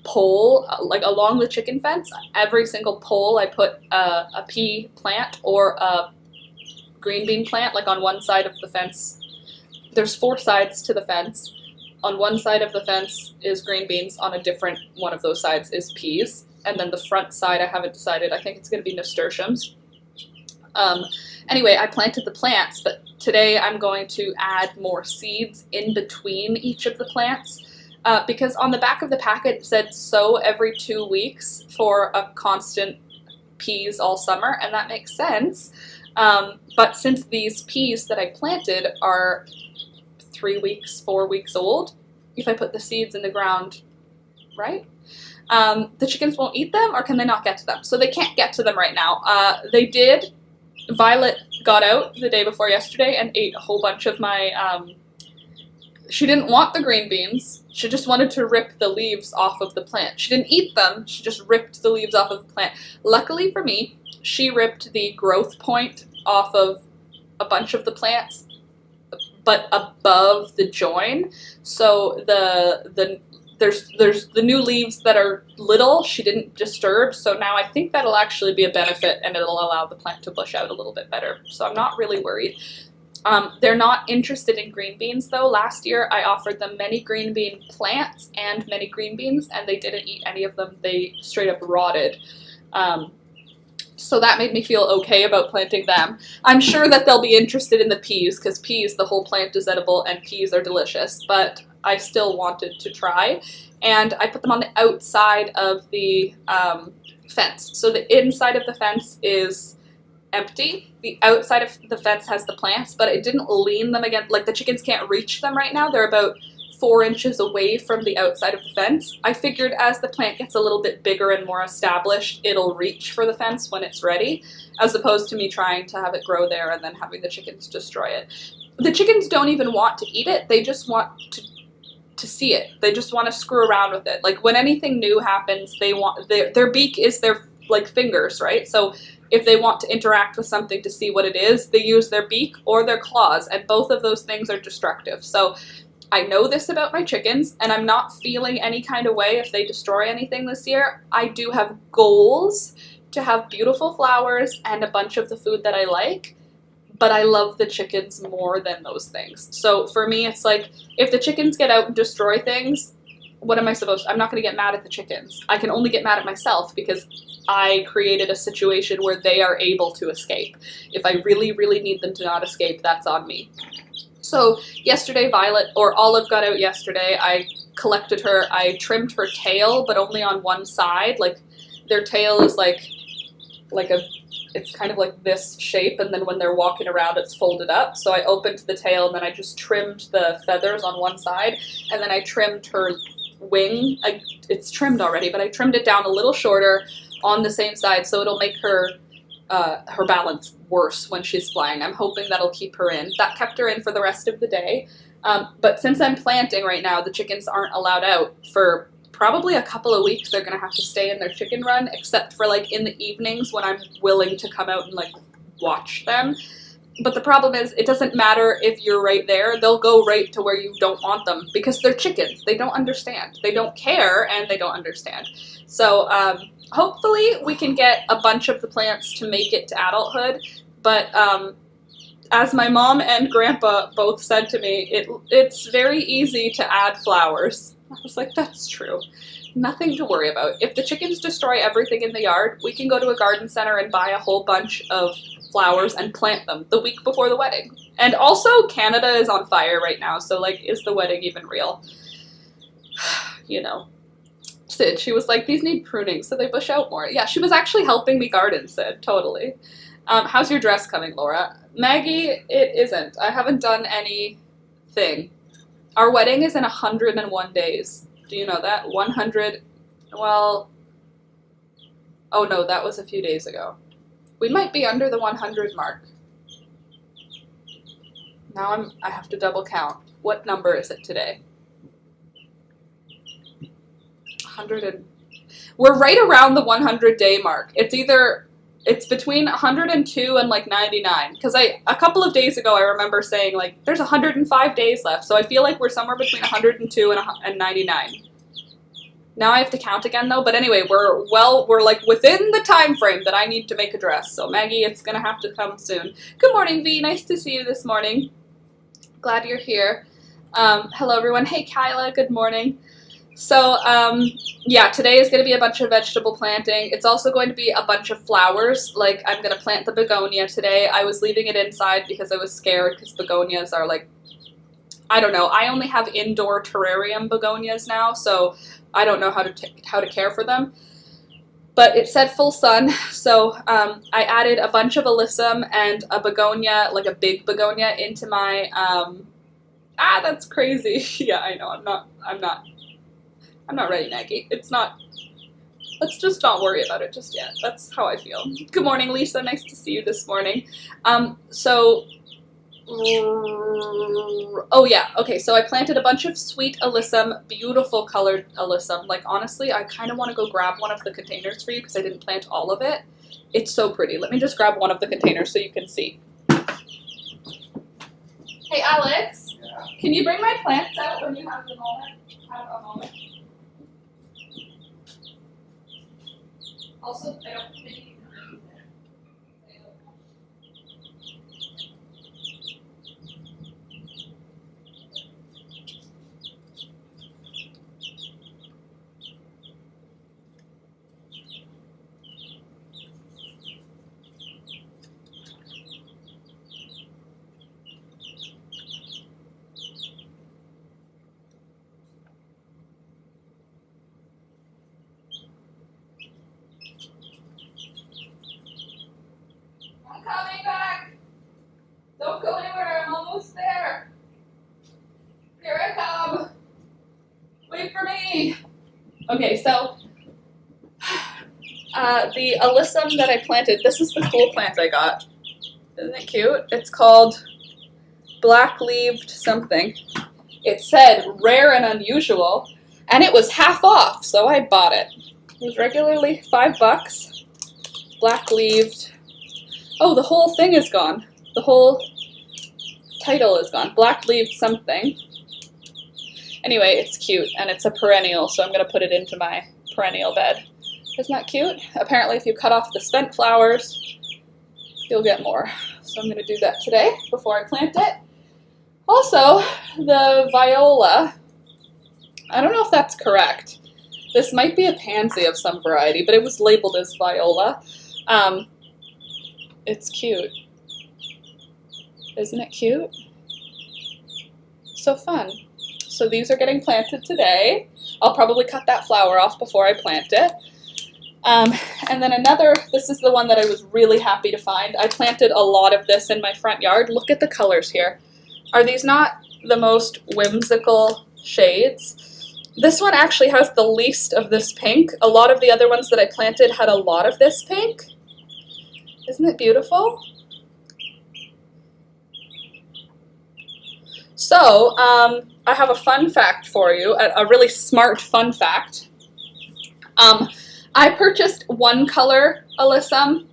pole, like along the chicken fence. Every single pole I put a pea plant or a green bean plant, like on one side of the fence. There's 4 sides to the fence. On one side of the fence is green beans, on a different one of those sides is peas. And then the front side, I haven't decided. I think it's going to be nasturtiums. Anyway, I planted the plants, but today I'm going to add more seeds in between each of the plants. Because on the back of the packet it said sow every 2 weeks for a constant peas all summer, and that makes sense. But since these peas that I planted are 3 weeks, 4 weeks old, if I put the seeds in the ground, right? The chickens won't eat them, or can they not get to them? So they can't get to them right now. They did. Violet got out the day before yesterday and ate a whole bunch of my, she didn't want the green beans. She just wanted to rip the leaves off of the plant. She didn't eat them. She just ripped the leaves off of the plant. Luckily for me, she ripped the growth point off of a bunch of the plants, but above the join. So there's the new leaves that are little, she didn't disturb, so now I think that'll actually be a benefit and it'll allow the plant to bush out a little bit better. So I'm not really worried. They're not interested in green beans though. Last year I offered them many green bean plants and many green beans, and they didn't eat any of them. They straight up rotted. So that made me feel okay about planting them. I'm sure that they'll be interested in the peas, because peas, the whole plant is edible, and peas are delicious, but I still wanted to try. And I put them on the outside of the fence. So the inside of the fence is empty. The outside of the fence has the plants, but it didn't lean them against, like the chickens can't reach them right now. They're about 4 inches away from the outside of the fence. I figured as the plant gets a little bit bigger and more established, it'll reach for the fence when it's ready, as opposed to me trying to have it grow there and then having the chickens destroy it. The chickens don't even want to eat it, they just want to see it. They just want to screw around with it. Like when anything new happens, they want their beak is their like fingers, right? So if they want to interact with something to see what it is, they use their beak or their claws, and both of those things are destructive. So I know this about my chickens, and I'm not feeling any kind of way if they destroy anything this year. I do have goals to have beautiful flowers and a bunch of the food that I like, but I love the chickens more than those things. So for me, it's like, if the chickens get out and destroy things, what am I supposed to? I'm not going to get mad at the chickens. I can only get mad at myself because I created a situation where they are able to escape. If I really, really need them to not escape, that's on me. So yesterday, Violet, or Olive got out yesterday. I collected her, I trimmed her tail, but only on one side. Like, their tail is like it's kind of like this shape, and then when they're walking around, it's folded up. So I opened the tail, and then I just trimmed the feathers on one side, and then I trimmed her wing. It's trimmed already, but I trimmed it down a little shorter on the same side, so it'll make her balance worse when she's flying. I'm hoping that'll keep her in. That kept her in for the rest of the day. But since I'm planting right now, the chickens aren't allowed out for probably a couple of weeks. They're going to have to stay in their chicken run, except for like in the evenings when I'm willing to come out and like watch them. But the problem is, it doesn't matter if you're right there. They'll go right to where you don't want them because they're chickens. They don't understand. They don't care, and they don't understand. So hopefully we can get a bunch of the plants to make it to adulthood. But as my mom and grandpa both said to me, it's very easy to add flowers. I was like, that's true. Nothing to worry about. If the chickens destroy everything in the yard, we can go to a garden center and buy a whole bunch of flowers and plant them the week before the wedding. And also, Canada is on fire right now, so like, is the wedding even real? You know. Sid, she was like, these need pruning, so they bush out more. Yeah, she was actually helping me garden, Sid, totally. How's your dress coming, Laura? Maggie, it isn't. I haven't done anything. Our wedding is in 101 days. Do you know that? 100, well, oh no, that was a few days ago. We might be under the 100 mark. Now I have to double count. What number is it today? 100 we're right around the 100-day mark. It's between 102 and like 99. Because a couple of days ago I remember saying like there's 105 days left. So I feel like we're somewhere between 102 and 99. Now I have to count again though. But anyway, we're like within the time frame that I need to make a dress. So Maggie, it's gonna have to come soon. Good morning, V. Nice to see you this morning. Glad you're here. Hello everyone. Hey Kyla, good morning. So, yeah, today is going to be a bunch of vegetable planting. It's also going to be a bunch of flowers. Like, I'm going to plant the begonia today. I was leaving it inside because I was scared because begonias are like, I don't know. I only have indoor terrarium begonias now, so I don't know how to care for them. But it said full sun, so I added a bunch of alyssum and a begonia, like a big begonia, into my, that's crazy. Yeah, I know. I'm not ready, Maggie. It's not, let's just not worry about it just yet. That's how I feel. Good morning, Lisa. Nice to see you this morning. Oh yeah, okay, so I planted a bunch of sweet alyssum, beautiful colored alyssum. Like, honestly, I kind of want to go grab one of the containers for you because I didn't plant all of it. It's so pretty. Let me just grab one of the containers so you can see. Hey, Alex. Yeah. Can you bring my plants out when you have a moment? Also, I don't think you can read there. Okay, so the alyssum that I planted, this is the cool plant I got. Isn't it cute? It's called black-leaved something. It said rare and unusual, and it was half off, so I bought it. It was regularly $5. Black-leaved. Oh, the whole thing is gone. The whole title is gone. Black-leaved something. Anyway, it's cute, and it's a perennial, so I'm going to put it into my perennial bed. Isn't that cute? Apparently, if you cut off the spent flowers, you'll get more. So I'm going to do that today before I plant it. Also, the viola, I don't know if that's correct. This might be a pansy of some variety, but it was labeled as viola. It's cute. Isn't it cute? So fun. So these are getting planted today. I'll probably cut that flower off before I plant it. And then another, this is the one that I was really happy to find. I planted a lot of this in my front yard. Look at the colors here. Are these not the most whimsical shades? This one actually has the least of this pink. A lot of the other ones that I planted had a lot of this pink. Isn't it beautiful? So, I have a fun fact for you, a really smart fun fact. I purchased one color alyssum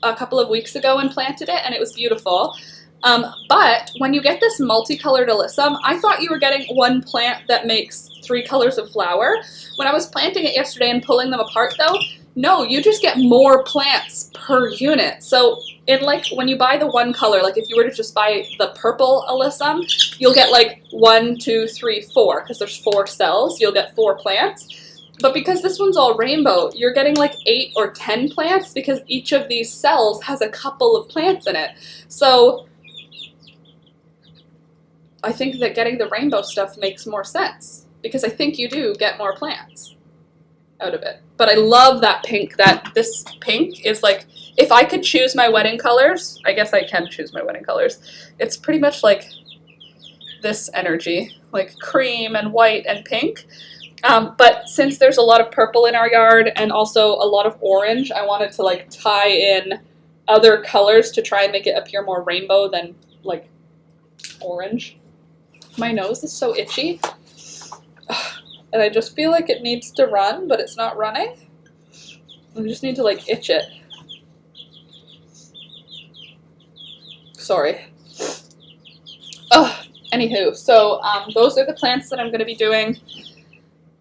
a couple of weeks ago and planted it, and it was beautiful. But when you get this multicolored alyssum, I thought you were getting one plant that makes 3 colors of flower. When I was planting it yesterday and pulling them apart though, no, you just get more plants per unit. So in like when you buy the one color, like if you were to just buy the purple alyssum, you'll get like 1, 2, 3, 4, because there's 4 cells, you'll get 4 plants. But because this one's all rainbow, you're getting like 8 or 10 plants because each of these cells has a couple of plants in it. So I think that getting the rainbow stuff makes more sense because I think you do get more plants out of it. But I love that pink, this pink is like, if I could choose my wedding colors, I guess I can choose my wedding colors. It's pretty much like this energy, like cream and white and pink. But since there's a lot of purple in our yard and also a lot of orange, I wanted to like tie in other colors to try and make it appear more rainbow than like orange. My nose is so itchy. And I just feel like it needs to run, but it's not running. I just need to like itch it. Sorry. Anywho, so those are the plants that I'm going to be doing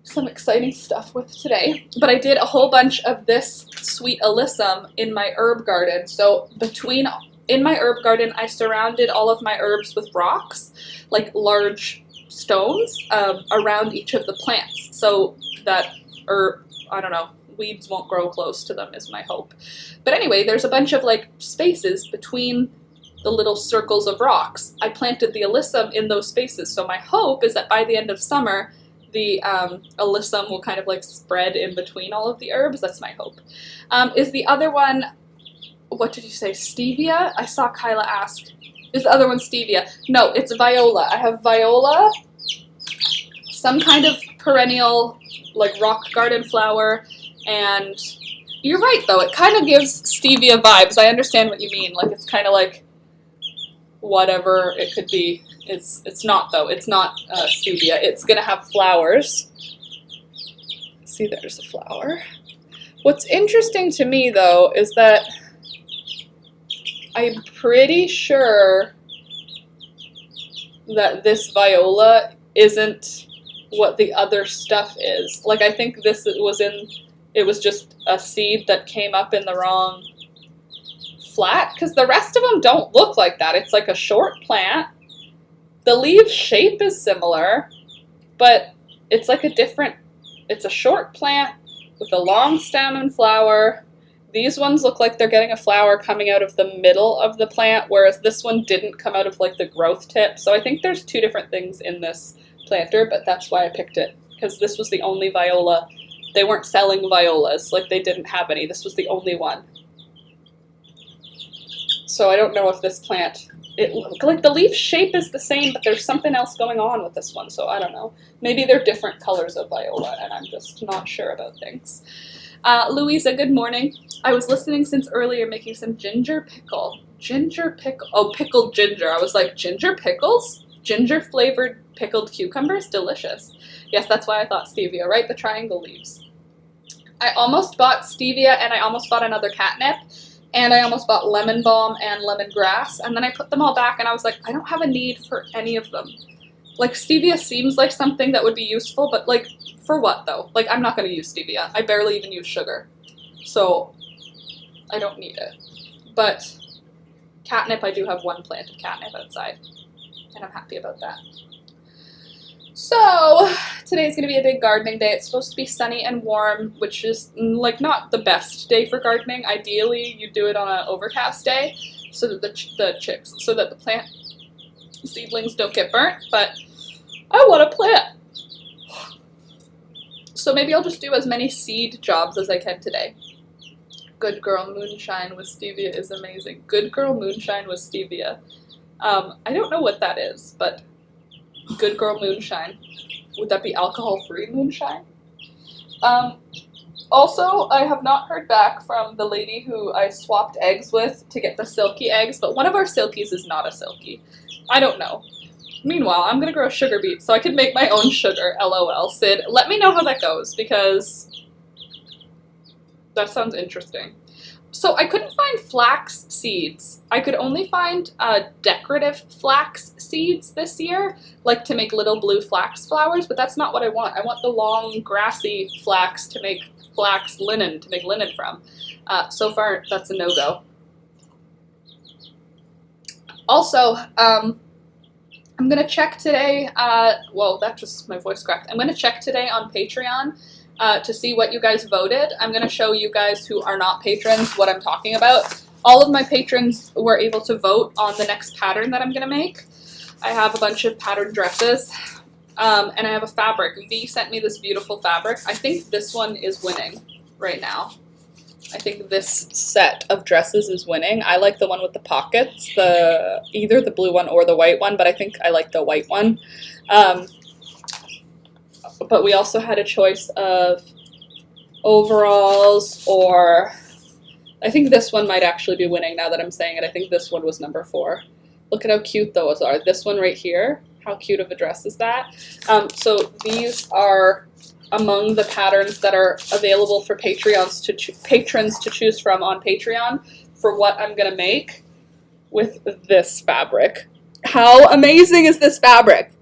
some exciting stuff with today. But I did a whole bunch of this sweet alyssum in my herb garden. So in my herb garden, I surrounded all of my herbs with rocks, like large stones around each of the plants so that weeds won't grow close to them is my hope. But anyway, there's a bunch of like spaces between the little circles of rocks. I planted the alyssum in those spaces, so my hope is that by the end of summer the alyssum will kind of like spread in between all of the herbs. That's my hope. Is the other one, what did you say, stevia? I saw Kyla ask, is the other one stevia? No, it's viola. I have viola, some kind of perennial like rock garden flower, and you're right though, it kind of gives stevia vibes. I understand what you mean, like it's kind of like whatever it could be. It's not though, it's not stevia. It's gonna have flowers. See, there's a flower. What's interesting to me though is that I'm pretty sure that this viola isn't what the other stuff is. Like I think it was just a seed that came up in the wrong flat, because the rest of them don't look like that. It's like a short plant. The leaf shape is similar, but it's like it's a short plant with a long stem and flower. These ones look like they're getting a flower coming out of the middle of the plant, whereas this one didn't come out of like the growth tip. So I think there's 2 different things in this planter, but that's why I picked it, because this was the only viola. They weren't selling violas, like they didn't have any. This was the only one. So I don't know if this plant like the leaf shape is the same, but there's something else going on with this one, so I don't know. Maybe they're different colors of viola, and I'm just not sure about things. Louisa, good morning. I was listening since earlier, making some ginger pickle. Ginger pickle. Oh, pickled ginger. I was like, ginger pickles? Ginger flavored pickled cucumbers? Delicious. Yes, that's why I thought stevia, right? The triangle leaves. I almost bought stevia, and I almost bought another catnip, and I almost bought lemon balm and lemongrass, and then I put them all back, and I was like, I don't have a need for any of them. Like, stevia seems like something that would be useful, but, like, for what, though? Like, I'm not going to use stevia. I barely even use sugar. So, I don't need it. But catnip, I do have one plant of catnip outside, and I'm happy about that. So, today's going to be a big gardening day. It's supposed to be sunny and warm, which is, like, not the best day for gardening. Ideally, you do it on an overcast day so that the plant seedlings don't get burnt, but I want to plant. So maybe I'll just do as many seed jobs as I can today. Good Girl Moonshine with stevia is amazing. Good Girl Moonshine with stevia. I don't know what that is, but Good Girl Moonshine. Would that be alcohol-free moonshine? Also, I have not heard back from the lady who I swapped eggs with to get the silky eggs, but one of our silkies is not a silky. I don't know. Meanwhile, I'm going to grow sugar beets so I can make my own sugar, LOL. Sid, let me know how that goes, because that sounds interesting. So I couldn't find flax seeds. I could only find decorative flax seeds this year, like to make little blue flax flowers, but that's not what I want. I want the long, grassy flax to make flax linen, to make linen from. So far, that's a no-go. Also, I'm going to check today, whoa, that just, my voice cracked. I'm going to check today on Patreon to see what you guys voted. I'm going to show you guys who are not patrons what I'm talking about. All of my patrons were able to vote on the next pattern that I'm going to make. I have a bunch of pattern dresses, and I have a fabric. V sent me this beautiful fabric. I think this one is winning right now. I think this set of dresses is winning. I like the one with the pockets, either the blue one or the white one, but I think I like the white one. But we also had a choice of overalls, or I think this one might actually be winning now that I'm saying it. I think this one was number 4. Look at how cute those are. This one right here, how cute of a dress is that? So these are among the patterns that are available for patrons to choose from on Patreon for what I'm going to make with this fabric. How amazing is this fabric?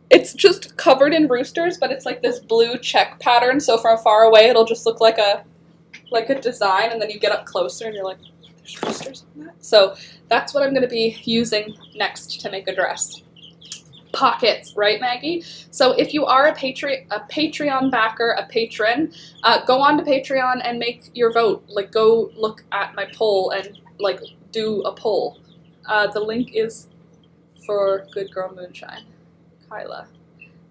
It's just covered in roosters, but it's like this blue check pattern, so from far away it'll just look like a design, and then you get up closer and you're like, there's roosters on that? So that's what I'm going to be using next to make a dress. Pockets, right, Maggie? So if you are a Patreon backer, a patron, go on to Patreon and make your vote. Like, go look at my poll and, like, do a poll. The link is for Good Girl Moonshine. Kyla.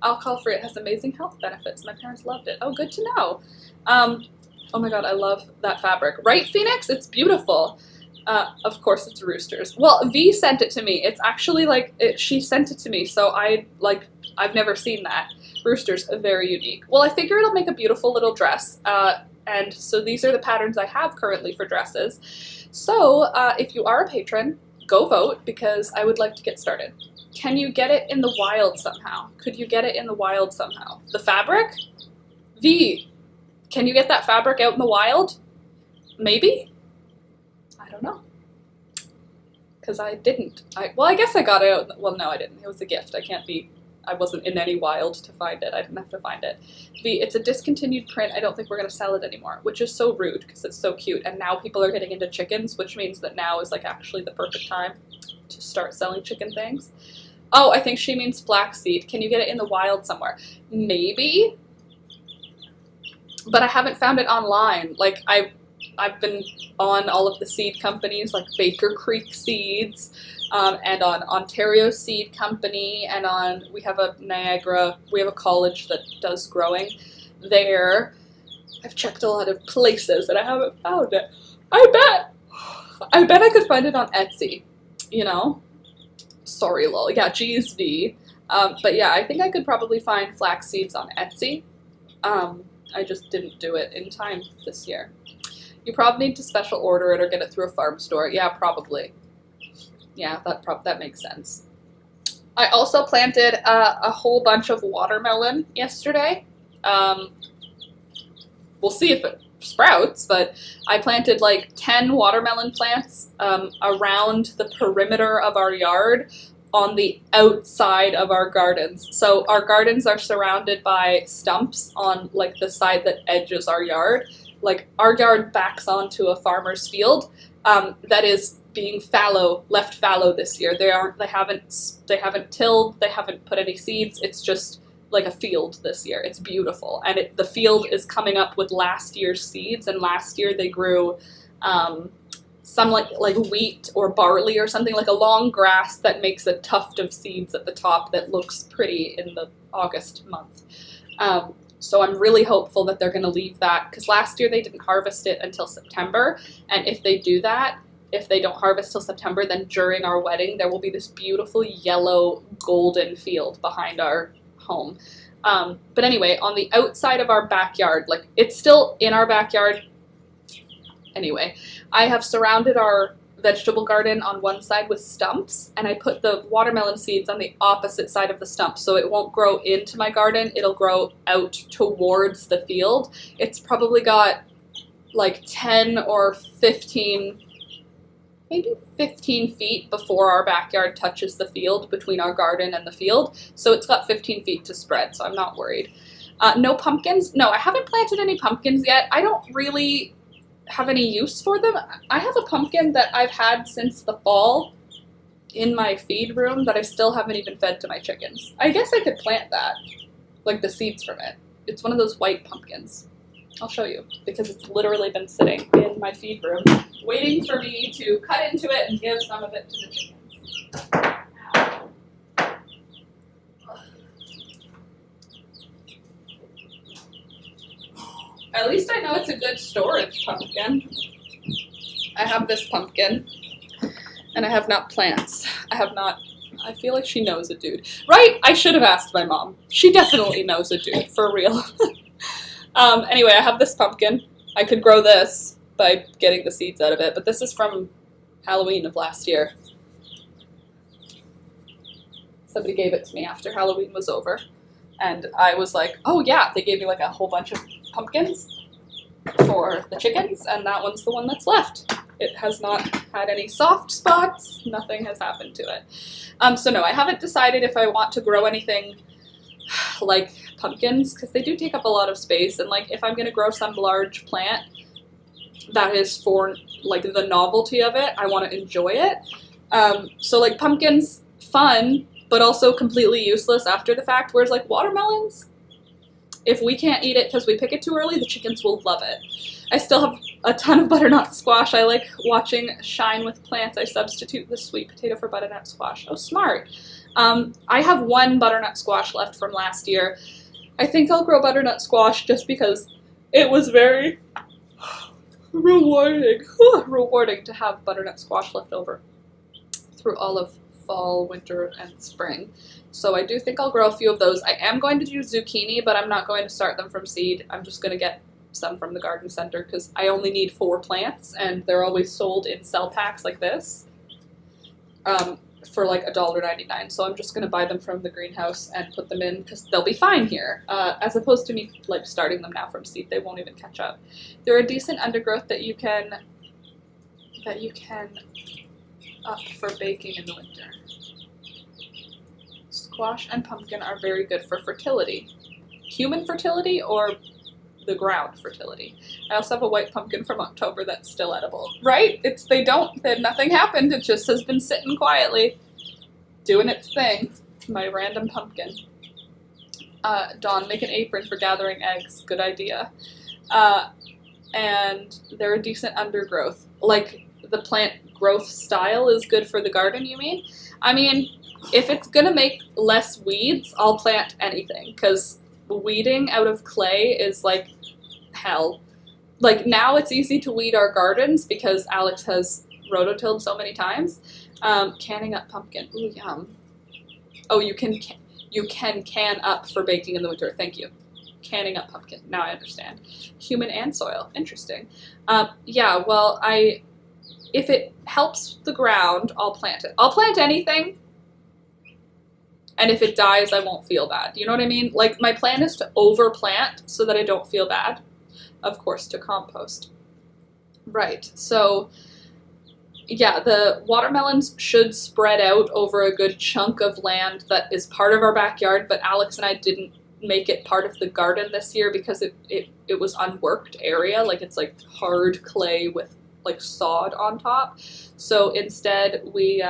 Alcohol-free, it has amazing health benefits. My parents loved it. Oh, good to know. Oh my god, I love that fabric. Right, Phoenix? It's beautiful. Of course it's roosters. Well, V sent it to me. It's actually like, she sent it to me, so I've never seen that. Roosters are very unique. Well, I figure it'll make a beautiful little dress, and so these are the patterns I have currently for dresses. So, if you are a patron, go vote, because I would like to get started. Can you get it in the wild somehow? Could you get it in the wild somehow? The fabric? V, can you get that fabric out in the wild? Maybe? I don't know. Because I didn't. Well, I guess I got it out. Well, no, I didn't. It was a gift. I wasn't in any wild to find it. I didn't have to find it. V, it's a discontinued print. I don't think we're going to sell it anymore, which is so rude because it's so cute. And now people are getting into chickens, which means that now is like actually the perfect time to start selling chicken things. Oh, I think she means flaxseed. Can you get it in the wild somewhere? Maybe. But I haven't found it online. Like, I've been on all of the seed companies like Baker Creek Seeds, and on Ontario Seed Company, and we have a college that does growing there. I've checked a lot of places and I haven't found it. I bet I bet I could find it on Etsy, you know? Sorry, lol. Yeah, GSV. But yeah, I think I could probably find flax seeds on Etsy. I just didn't do it in time this year. You probably need to special order it or get it through a farm store. Yeah, probably. Yeah, that makes sense. I also planted a whole bunch of watermelon yesterday. We'll see if it sprouts, but I planted like 10 watermelon plants around the perimeter of our yard on the outside of our gardens. So our gardens are surrounded by stumps on like the side that edges our yard. Like our yard backs onto a farmer's field that is being left fallow this year. They haven't tilled, they haven't put any seeds. It's just like a field this year. It's beautiful, and the field is coming up with last year's seeds. And last year they grew some like wheat or barley or something, like a long grass that makes a tuft of seeds at the top that looks pretty in the August month. So I'm really hopeful that they're going to leave that, because last year they didn't harvest it until September, and if they do that, if they don't harvest till September, then during our wedding there will be this beautiful yellow golden field behind our home. But anyway, on the outside of our backyard, like it's still in our backyard. Anyway, I have surrounded our vegetable garden on one side with stumps, and I put the watermelon seeds on the opposite side of the stump, so it won't grow into my garden, it'll grow out towards the field. It's probably got like 10 or 15, maybe 15 feet before our backyard touches the field, between our garden and the field, so it's got 15 feet to spread, so I'm not worried. No pumpkins? No, I haven't planted any pumpkins yet. I don't really have any use for them. I have a pumpkin that I've had since the fall in my feed room that I still haven't even fed to my chickens. I guess I could plant that, like the seeds from it. It's one of those white pumpkins. I'll show you, because it's literally been sitting in my feed room waiting for me to cut into it and give some of it to the chickens. At least I know it's a good storage pumpkin. I have this pumpkin, and I have not plants. I feel like she knows a dude. Right? I should have asked my mom. She definitely knows a dude, for real. Anyway, I have this pumpkin. I could grow this by getting the seeds out of it, but this is from Halloween of last year. Somebody gave it to me after Halloween was over, and I was like, oh yeah, they gave me like a whole bunch of pumpkins for the chickens, and that one's the one that's left. It has not had any soft spots, nothing has happened to it. So no, I haven't decided if I want to grow anything like pumpkins, because they do take up a lot of space, and like if I'm going to grow some large plant that is for like the novelty of it, I want to enjoy it. So like pumpkins, fun, but also completely useless after the fact, whereas like watermelons, if we can't eat it because we pick it too early, the chickens will love it. I still have a ton of butternut squash. I like watching shine with plants. I substitute the sweet potato for butternut squash. Oh, smart. I have one butternut squash left from last year. I think I'll grow butternut squash just because it was very rewarding to have butternut squash left over through all of fall, winter, and spring. So I do think I'll grow a few of those. I am going to do zucchini, but I'm not going to start them from seed. I'm just going to get some from the garden center because I only need 4 plants, and they're always sold in cell packs like this for like $1.99. So I'm just going to buy them from the greenhouse and put them in because they'll be fine here, as opposed to me like starting them now from seed. They won't even catch up. They're a decent undergrowth that you can up for baking in the winter. Squash and pumpkin are very good for fertility. Human fertility or the ground fertility. I also have a white pumpkin from October that's still edible. Right? Nothing happened. It just has been sitting quietly, doing its thing. My random pumpkin. Dawn, make an apron for gathering eggs. Good idea. And they're a decent undergrowth. Like, the plant growth style is good for the garden, you mean? I mean, if it's gonna make less weeds, I'll plant anything, because weeding out of clay is like hell. Like, now it's easy to weed our gardens because Alex has rototilled so many times. Canning up pumpkin. Ooh, yum. Oh, you can can up for baking in the winter. Thank you. Canning up pumpkin. Now I understand. Human and soil. Interesting. Yeah, well, if it helps the ground, I'll plant it. I'll plant anything, and if it dies, I won't feel bad. You know what I mean? Like, my plan is to overplant so that I don't feel bad. Of course, to compost. Right, so yeah, the watermelons should spread out over a good chunk of land that is part of our backyard, but Alex and I didn't make it part of the garden this year because it was unworked area. Like, it's like hard clay with like sod on top. So instead we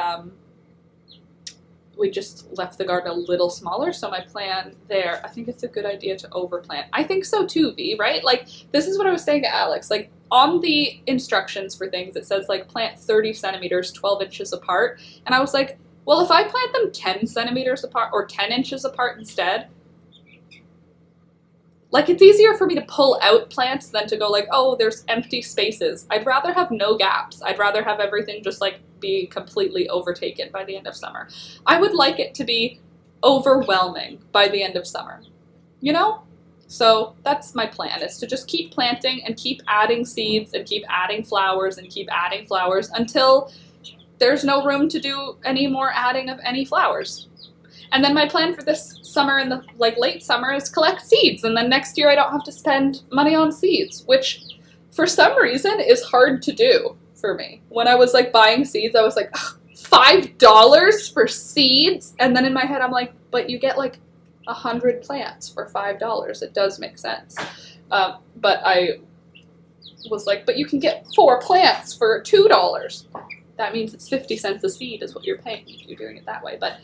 just left the garden a little smaller. So my plan there, I think it's a good idea to overplant. I think so too, V, right? Like, this is what I was saying to Alex. Like, on the instructions for things, it says like plant 30 centimeters, 12 inches apart. And I was like, well, if I plant them 10 centimeters apart or 10 inches apart instead, like, it's easier for me to pull out plants than to go like, oh, there's empty spaces. I'd rather have no gaps. I'd rather have everything just like be completely overtaken by the end of summer. I would like it to be overwhelming by the end of summer, you know? So that's my plan, is to just keep planting and keep adding seeds and keep adding flowers and keep adding flowers until there's no room to do any more adding of any flowers. And then my plan for this summer and the like late summer is collect seeds, and then next year I don't have to spend money on seeds, which for some reason is hard to do for me. When I was like buying seeds, I was like, $5 for seeds? And then in my head I'm like, but you get like 100 plants for $5. It does make sense. But I was like, but you can get 4 plants for $2. That means it's 50 cents a seed is what you're paying if you're doing it that way. But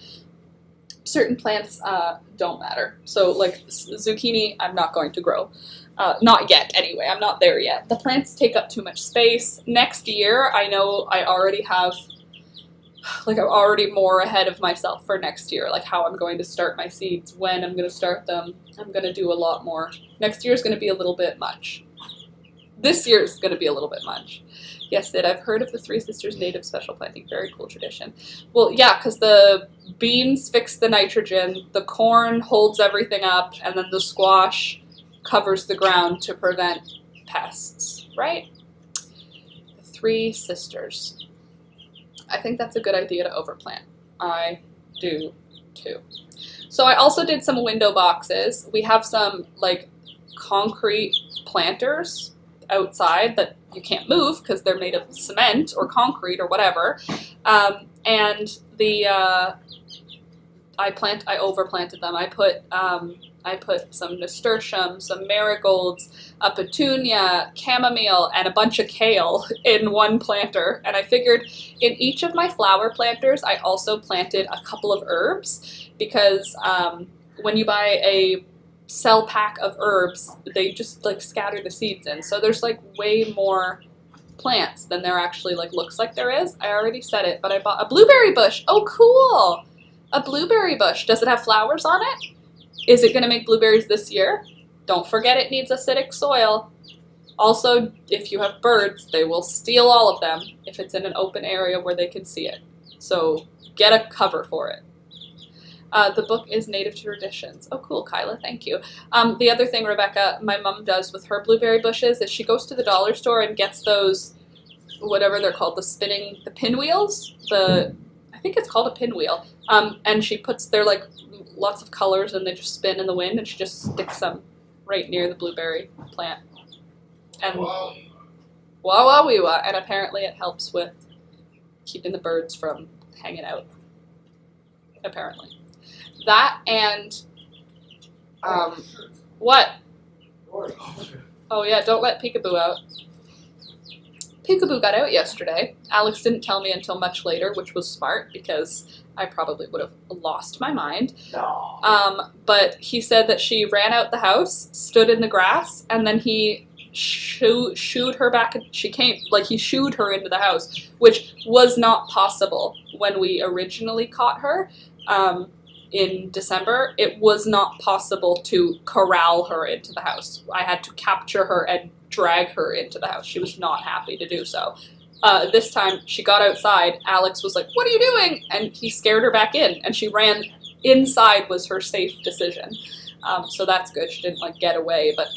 certain plants don't matter. So like zucchini, I'm not going to grow. Not yet, anyway. I'm not there yet. The plants take up too much space. Next year, I know I already have, like, I'm already more ahead of myself for next year, like how I'm going to start my seeds, when I'm going to start them. I'm going to do a lot more. Next year is going to be a little bit much. This year is going to be a little bit much. Yes, Sid, I've heard of the Three Sisters native special planting. Very cool tradition. Well, yeah, because the beans fix the nitrogen, the corn holds everything up, and then the squash covers the ground to prevent pests, right? The Three Sisters. I think that's a good idea to overplant. I do too. So I also did some window boxes. We have some like concrete planters outside that you can't move because they're made of cement or concrete or whatever. And the I overplanted them. I put some nasturtium, some marigolds, a petunia, chamomile, and a bunch of kale in one planter. And I figured in each of my flower planters, I also planted a couple of herbs because when you buy a cell pack of herbs, they just like scatter the seeds in. So there's like way more plants than there actually like looks like there is. I already said it, but I bought a blueberry bush. Oh, cool. A blueberry bush. Does it have flowers on it? Is it going to make blueberries this year? Don't forget it needs acidic soil. Also, if you have birds, they will steal all of them if it's in an open area where they can see it. So get a cover for it. The book is Native Traditions. Oh, cool, Kyla, thank you. The other thing, Rebecca, my mom does with her blueberry bushes is she goes to the dollar store and gets those, whatever they're called, the pinwheels. I think it's called a pinwheel. And she puts, they're like lots of colors and they just spin in the wind, and she just sticks them right near the blueberry plant. And wah wah wee wah. And apparently it helps with keeping the birds from hanging out. Apparently. That and what? Oh yeah, don't let Peekaboo out. Peekaboo got out yesterday. Alex didn't tell me until much later, which was smart because I probably would have lost my mind. No. But he said that she ran out the house, stood in the grass, and then he shooed her back. She came, like he shooed her into the house, which was not possible when we originally caught her. In December, it was not possible to corral her into the house. I had to capture her and drag her into the house. She was not happy to do so. This time she got outside. Alex was like, "What are you doing?" And he scared her back in, and she ran inside. Was her safe decision. So that's good. She didn't like get away, but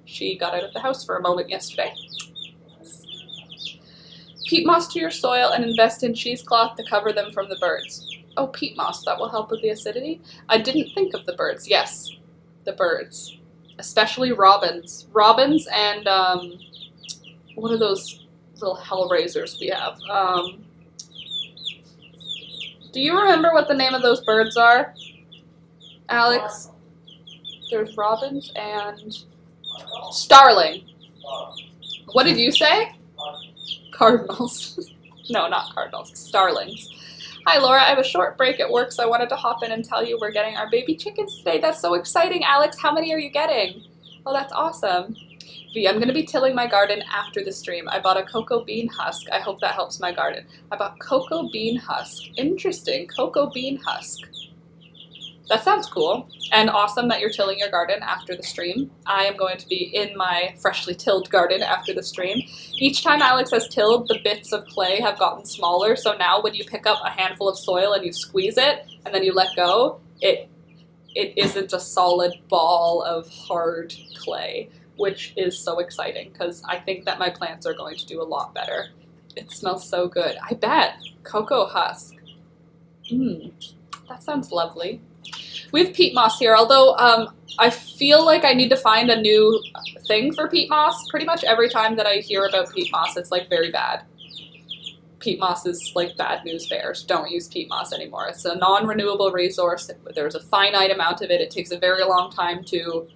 she got out of the house for a moment yesterday. Peat moss to your soil and invest in cheesecloth to cover them from the birds. Oh, peat moss, that will help with the acidity? I didn't think of the birds. Yes, the birds. Especially robins. Robins and, what are those little hellraisers we have? Do you remember what the name of those birds are, Alex? There's robins and starling. What did you say? Cardinals. No, not cardinals. Starlings. Hi, Laura. I have a short break at work, so I wanted to hop in and tell you we're getting our baby chickens today. That's so exciting, Alex. How many are you getting? Oh, that's awesome. V, I'm going to be tilling my garden after the stream. I bought a cocoa bean husk. I hope that helps my garden. I bought cocoa bean husk. Interesting. Cocoa bean husk. That sounds cool and awesome that you're tilling your garden after the stream. I am going to be in my freshly tilled garden after the stream. Each time Alex has tilled, the bits of clay have gotten smaller, so now when you pick up a handful of soil and you squeeze it and then you let go, it isn't a solid ball of hard clay, which is so exciting because I think that my plants are going to do a lot better. It smells so good. I bet. Cocoa husk. That sounds lovely. We have peat moss here, although I feel like I need to find a new thing for peat moss. Pretty much every time that I hear about peat moss, it's like very bad. Peat moss is like bad news bears. Don't use peat moss anymore. It's a non-renewable resource. There's a finite amount of it. It takes a very long time to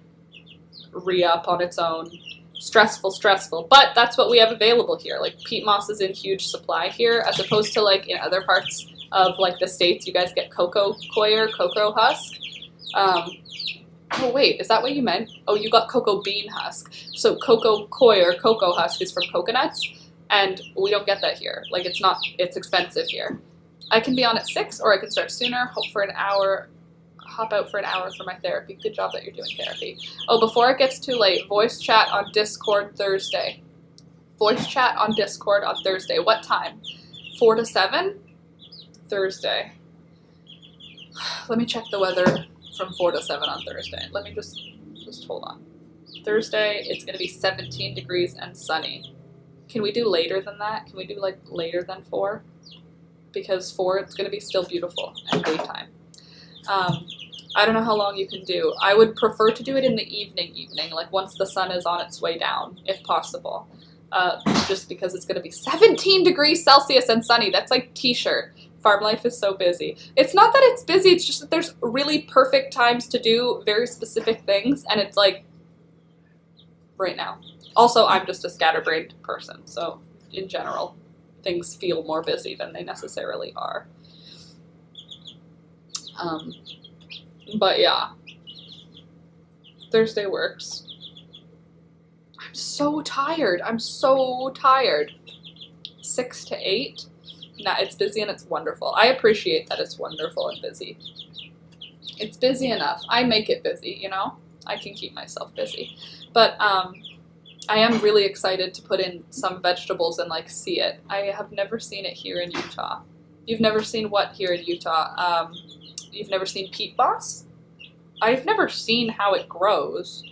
re-up on its own. Stressful, stressful. But that's what we have available here. Like peat moss is in huge supply here, as opposed to like in other parts of like the States, you guys get cocoa coir, cocoa husk. Oh wait, is that what you meant? Oh, you got cocoa bean husk. So cocoa coir, cocoa husk is from coconuts, and we don't get that here. Like it's expensive here. I can be on at 6 or I can start sooner, hop out for an hour for my therapy. Good job that you're doing therapy. Oh, before it gets too late, voice chat on Discord Thursday. Voice chat on Discord on Thursday. What time? 4 to 7? Thursday. Let me check the weather from 4 to 7 on Thursday. Let me just hold on. Thursday, it's going to be 17 degrees and sunny. Can we do later than that? Can we do like later than 4? Because 4, it's going to be still beautiful and daytime. I don't know how long you can do. I would prefer to do it in the evening, like once the sun is on its way down, if possible. Just because it's going to be 17 degrees Celsius and sunny. That's like t-shirt. Farm life is so busy. It's not that it's busy, it's just that there's really perfect times to do very specific things, and it's like right now. Also, I'm just a scatterbrained person, so in general, things feel more busy than they necessarily are. But yeah, Thursday works. I'm so tired. 6 to 8. Nah, it's busy and it's wonderful. I appreciate that it's wonderful and busy. It's busy enough. I make it busy, you know? I can keep myself busy. But I am really excited to put in some vegetables and like see it. I have never seen it here in Utah. You've never seen what here in Utah? You've never seen peat moss? I've never seen how it grows,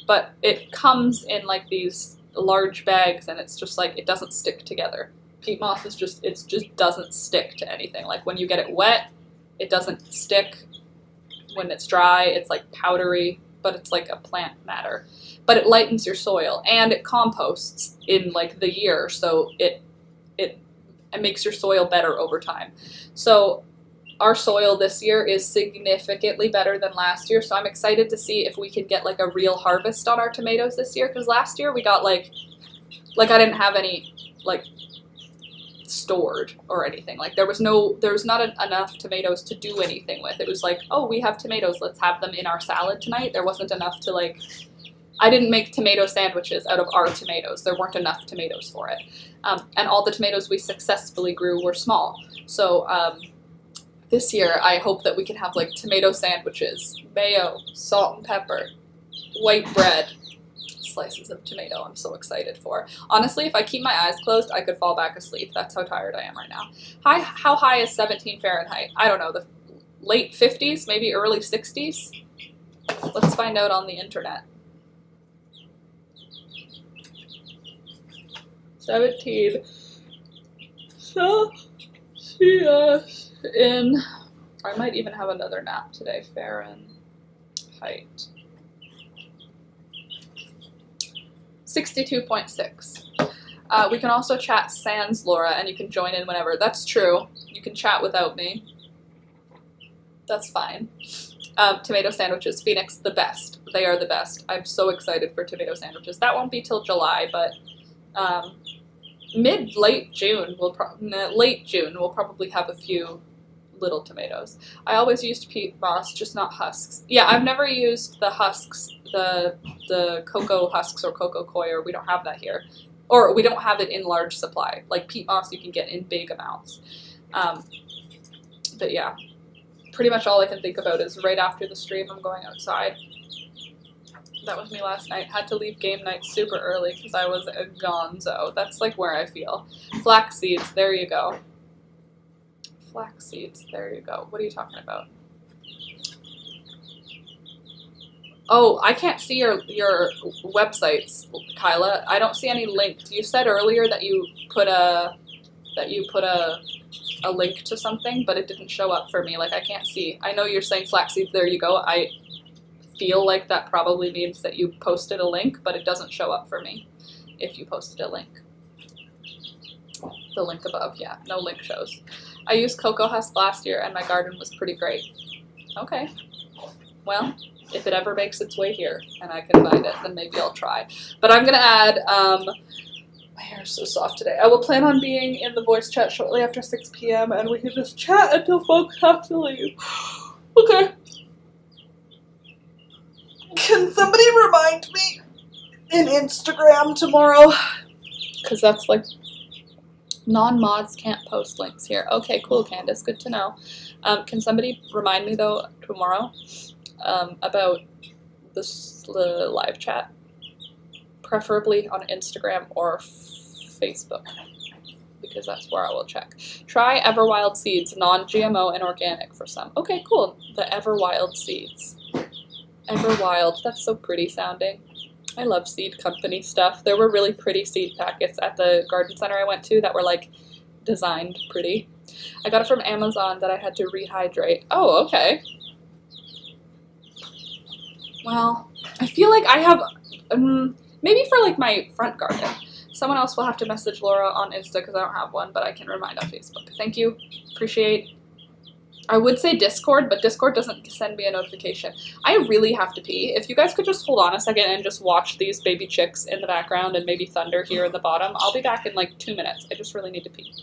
but it comes in like these large bags and it's just like, it doesn't stick together. Peat moss is just, it just doesn't stick to anything. Like when you get it wet, it doesn't stick. When it's dry, it's like powdery, but it's like a plant matter. But it lightens your soil and it composts in like the year, so it makes your soil better over time. So our soil this year is significantly better than last year, so I'm excited to see if we can get like a real harvest on our tomatoes this year, because last year we got like I didn't have any like stored or anything. Like there was not enough tomatoes to do anything with. It was like, oh, we have tomatoes, let's have them in our salad tonight. There wasn't enough to like, I didn't make tomato sandwiches out of our tomatoes. There weren't enough tomatoes for it. And all the tomatoes we successfully grew were small. So this year I hope that we can have like tomato sandwiches, mayo, salt and pepper, white bread, slices of tomato I'm so excited for. Honestly, if I keep my eyes closed, I could fall back asleep. That's how tired I am right now. How high is 17 Fahrenheit? I don't know, the late 50s, maybe early 60s? Let's find out on the internet. 17 Celsius in, I might even have another nap today, Fahrenheit. 62.6. We can also chat sans Laura, and you can join in whenever. That's true. You can chat without me. That's fine. Tomato sandwiches. Phoenix, the best. They are the best. I'm so excited for tomato sandwiches. That won't be till July, but late June, we'll probably have a few little tomatoes. I always used peat moss, just not husks. Yeah, I've never used the husks, the cocoa husks or cocoa coir. We don't have that here. Or we don't have it in large supply. Like peat moss you can get in big amounts. But yeah, pretty much all I can think about is right after the stream I'm going outside. That was me last night. Had to leave game night super early because I was a gonzo. That's like where I feel. Flax seeds, there you go. Flax seeds, there you go. What are you talking about? Oh, I can't see your websites, Kyla. I don't see any link. You said earlier that you put a link to something, but it didn't show up for me. Like I can't see. I know you're saying flax seeds. There you go. I feel like that probably means that you posted a link, but it doesn't show up for me if you posted a link. The link above, yeah. No link shows. I used cocoa husk last year, and my garden was pretty great. Okay. Well, if it ever makes its way here and I can find it, then maybe I'll try. But I'm going to add, my hair is so soft today. I will plan on being in the voice chat shortly after 6 p.m. and we can just chat until folks have to leave. Okay. Can somebody remind me in Instagram tomorrow? Because that's like, non-mods can't post links here. Okay, cool, Candace. Good to know. Can somebody remind me, though, tomorrow about the live chat? Preferably on Instagram or Facebook, because that's where I will check. Try Everwild seeds, non-GMO and organic for some. Okay, cool. The Everwild seeds. Everwild, that's so pretty sounding. I love seed company stuff. There were really pretty seed packets at the garden center I went to that were like designed pretty. I got it from Amazon that I had to rehydrate. Oh, okay. Well, I feel like I have, maybe for like my front garden. Someone else will have to message Laura on Insta because I don't have one, but I can remind on Facebook. Thank you. Appreciate. I would say Discord, but Discord doesn't send me a notification. I really have to pee. If you guys could just hold on a second and just watch these baby chicks in the background and maybe thunder here in the bottom, I'll be back in like 2 minutes. I just really need to pee.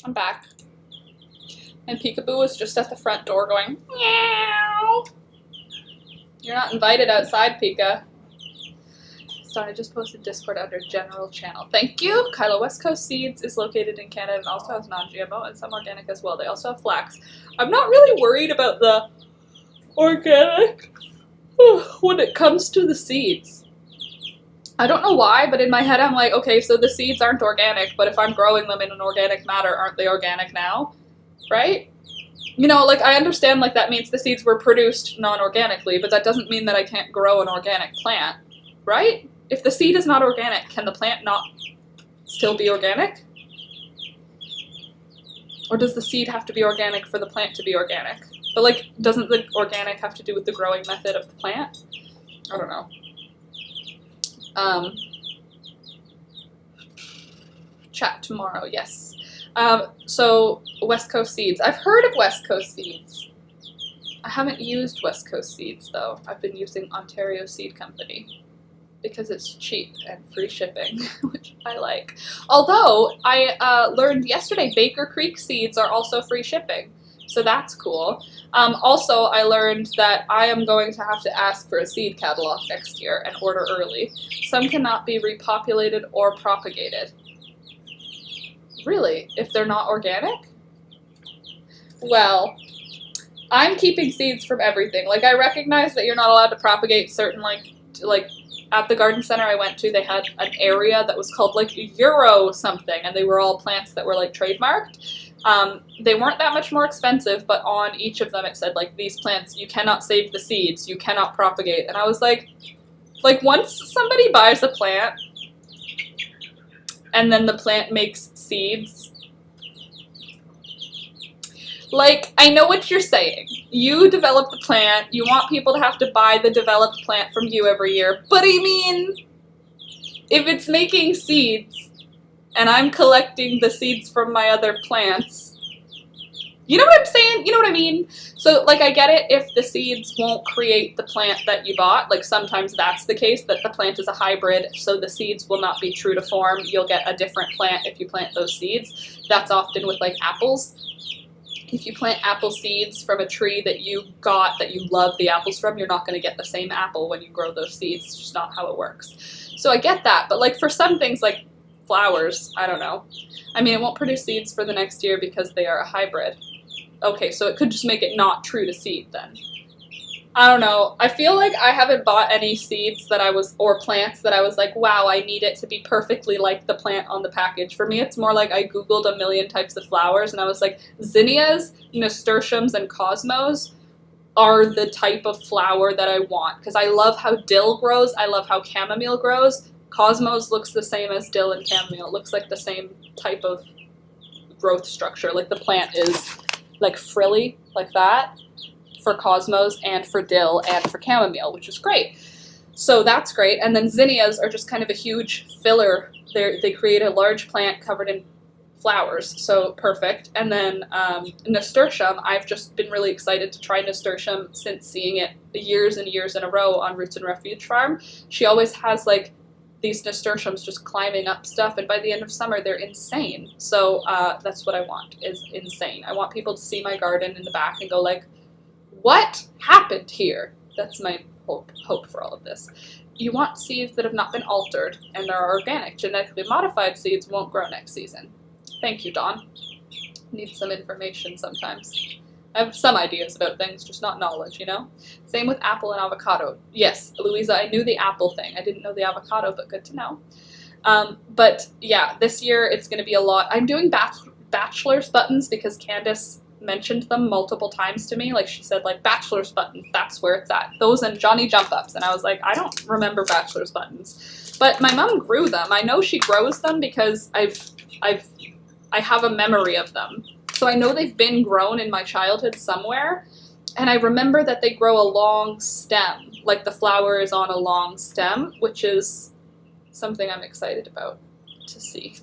I'm back. And Peekaboo was just at the front door going, meow. You're not invited outside, Pika. So I just posted Discord under general channel. Thank you. Kylo West Coast Seeds is located in Canada and also has non-GMO and some organic as well. They also have flax. I'm not really worried about the organic when it comes to the seeds. I don't know why, but in my head I'm like, okay, so the seeds aren't organic, but if I'm growing them in an organic matter, aren't they organic now? Right? You know, like, I understand, like, that means the seeds were produced non-organically, but that doesn't mean that I can't grow an organic plant, right? If the seed is not organic, can the plant not still be organic? Or does the seed have to be organic for the plant to be organic? But, like, doesn't the organic have to do with the growing method of the plant? I don't know. Chat tomorrow, yes. So, West Coast Seeds. I've heard of West Coast Seeds. I haven't used West Coast Seeds, though. I've been using Ontario Seed Company because it's cheap and free shipping, which I like. Although, I learned yesterday Baker Creek seeds are also free shipping, so that's cool. Also, I learned that I am going to have to ask for a seed catalog next year and order early. Some cannot be repopulated or propagated. Really? If they're not organic? Well, I'm keeping seeds from everything. Like, I recognize that you're not allowed to propagate certain, like at the garden center I went to, they had an area that was called, like, Euro something, and they were all plants that were, like, trademarked. They weren't that much more expensive, but on each of them it said, like, these plants, you cannot save the seeds, you cannot propagate. And I was like, once somebody buys a plant, and then the plant makes seeds, like, I know what you're saying. You develop the plant, you want people to have to buy the developed plant from you every year, but I mean, if it's making seeds, and I'm collecting the seeds from my other plants, you know what I'm saying? You know what I mean? So, like, I get it if the seeds won't create the plant that you bought. Like, sometimes that's the case, that the plant is a hybrid, so the seeds will not be true to form. You'll get a different plant if you plant those seeds. That's often with, like, apples. If you plant apple seeds from a tree that you got, that you love the apples from, you're not going to get the same apple when you grow those seeds. It's just not how it works. So I get that, but, like, for some things, like flowers, I don't know. I mean, it won't produce seeds for the next year because they are a hybrid. Okay, so it could just make it not true to seed then. I don't know. I feel like I haven't bought any seeds that or plants that I was like, wow, I need it to be perfectly like the plant on the package. For me, it's more like I Googled a million types of flowers and I was like, zinnias, nasturtiums, and cosmos are the type of flower that I want. Because I love how dill grows. I love how chamomile grows. Cosmos looks the same as dill and chamomile. It looks like the same type of growth structure. Like, the plant is, like, frilly, like that, for cosmos and for dill and for chamomile, which is great. So that's great. And then zinnias are just kind of a huge filler. They create a large plant covered in flowers, so perfect. And then nasturtium, I've just been really excited to try nasturtium since seeing it years and years in a row on Roots and Refuge Farm. She always has, like, these nasturtiums just climbing up stuff, and by the end of summer, they're insane. So that's what I want, is insane. I want people to see my garden in the back and go, like, what happened here? That's my hope for all of this. You want seeds that have not been altered and are organic. Genetically modified seeds won't grow next season. Thank you, Dawn. Need some information sometimes. I have some ideas about things, just not knowledge, you know? Same with apple and avocado. Yes, Louisa, I knew the apple thing. I didn't know the avocado, but good to know. But yeah, this year it's going to be a lot. I'm doing bachelor's buttons because Candace mentioned them multiple times to me. Like, she said, like, bachelor's buttons, that's where it's at. Those and Johnny jump ups. And I was like, I don't remember bachelor's buttons. But my mom grew them. I know she grows them because I have a memory of them. So I know they've been grown in my childhood somewhere. And I remember that they grow a long stem. Like, the flower is on a long stem, which is something I'm excited about to see.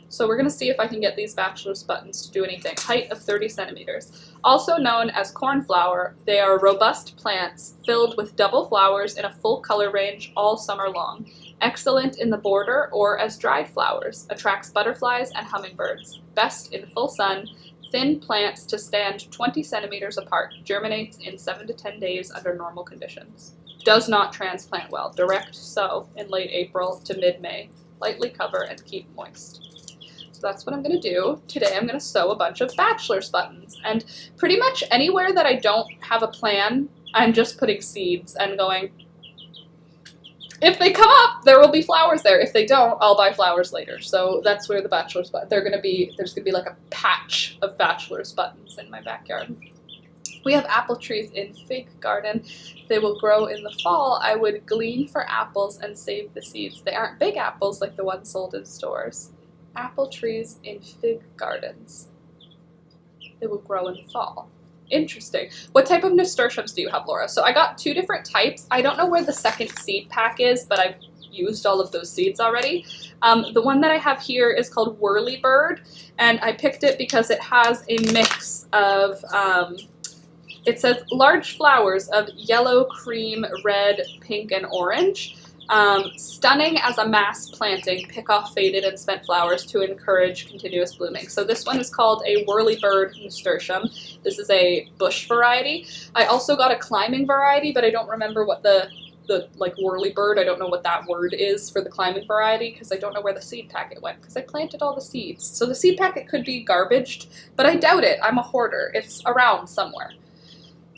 So we're going to see if I can get these bachelor's buttons to do anything. Height of 30 centimeters. Also known as cornflower, they are robust plants filled with double flowers in a full color range all summer long. Excellent in the border or as dried flowers. Attracts butterflies and hummingbirds. Best in full sun. Thin plants to stand 20 centimeters apart. Germinates in 7 to 10 days under normal conditions. Does not transplant well. Direct sow in late April to mid-May. Lightly cover and keep moist. So that's what I'm going to do. Today I'm going to sew a bunch of bachelor's buttons. And pretty much anywhere that I don't have a plan, I'm just putting seeds and going, if they come up, there will be flowers there. If they don't, I'll buy flowers later. So that's where the bachelor's buttons, there's going to be like a patch of bachelor's buttons in my backyard. We have apple trees in fig garden. They will grow in the fall. I would glean for apples and save the seeds. They aren't big apples like the ones sold in stores. Apple trees in fig gardens. They will grow in the fall. Interesting. What type of nasturtiums do you have, Laura? So I got 2 different types. I don't know where the second seed pack is, but I've used all of those seeds already. The one that I have here is called Whirly Bird, and I picked it because it has a mix of, it says large flowers of yellow, cream, red, pink, and orange. Stunning as a mass planting, pick off faded and spent flowers to encourage continuous blooming. So this one is called a Whirly Bird nasturtium. This is a bush variety. I also got a climbing variety, but I don't remember what the like Whirly Bird, I don't know what that word is for the climbing variety because I don't know where the seed packet went because I planted all the seeds. So the seed packet could be garbaged, but I doubt it. I'm a hoarder. It's around somewhere.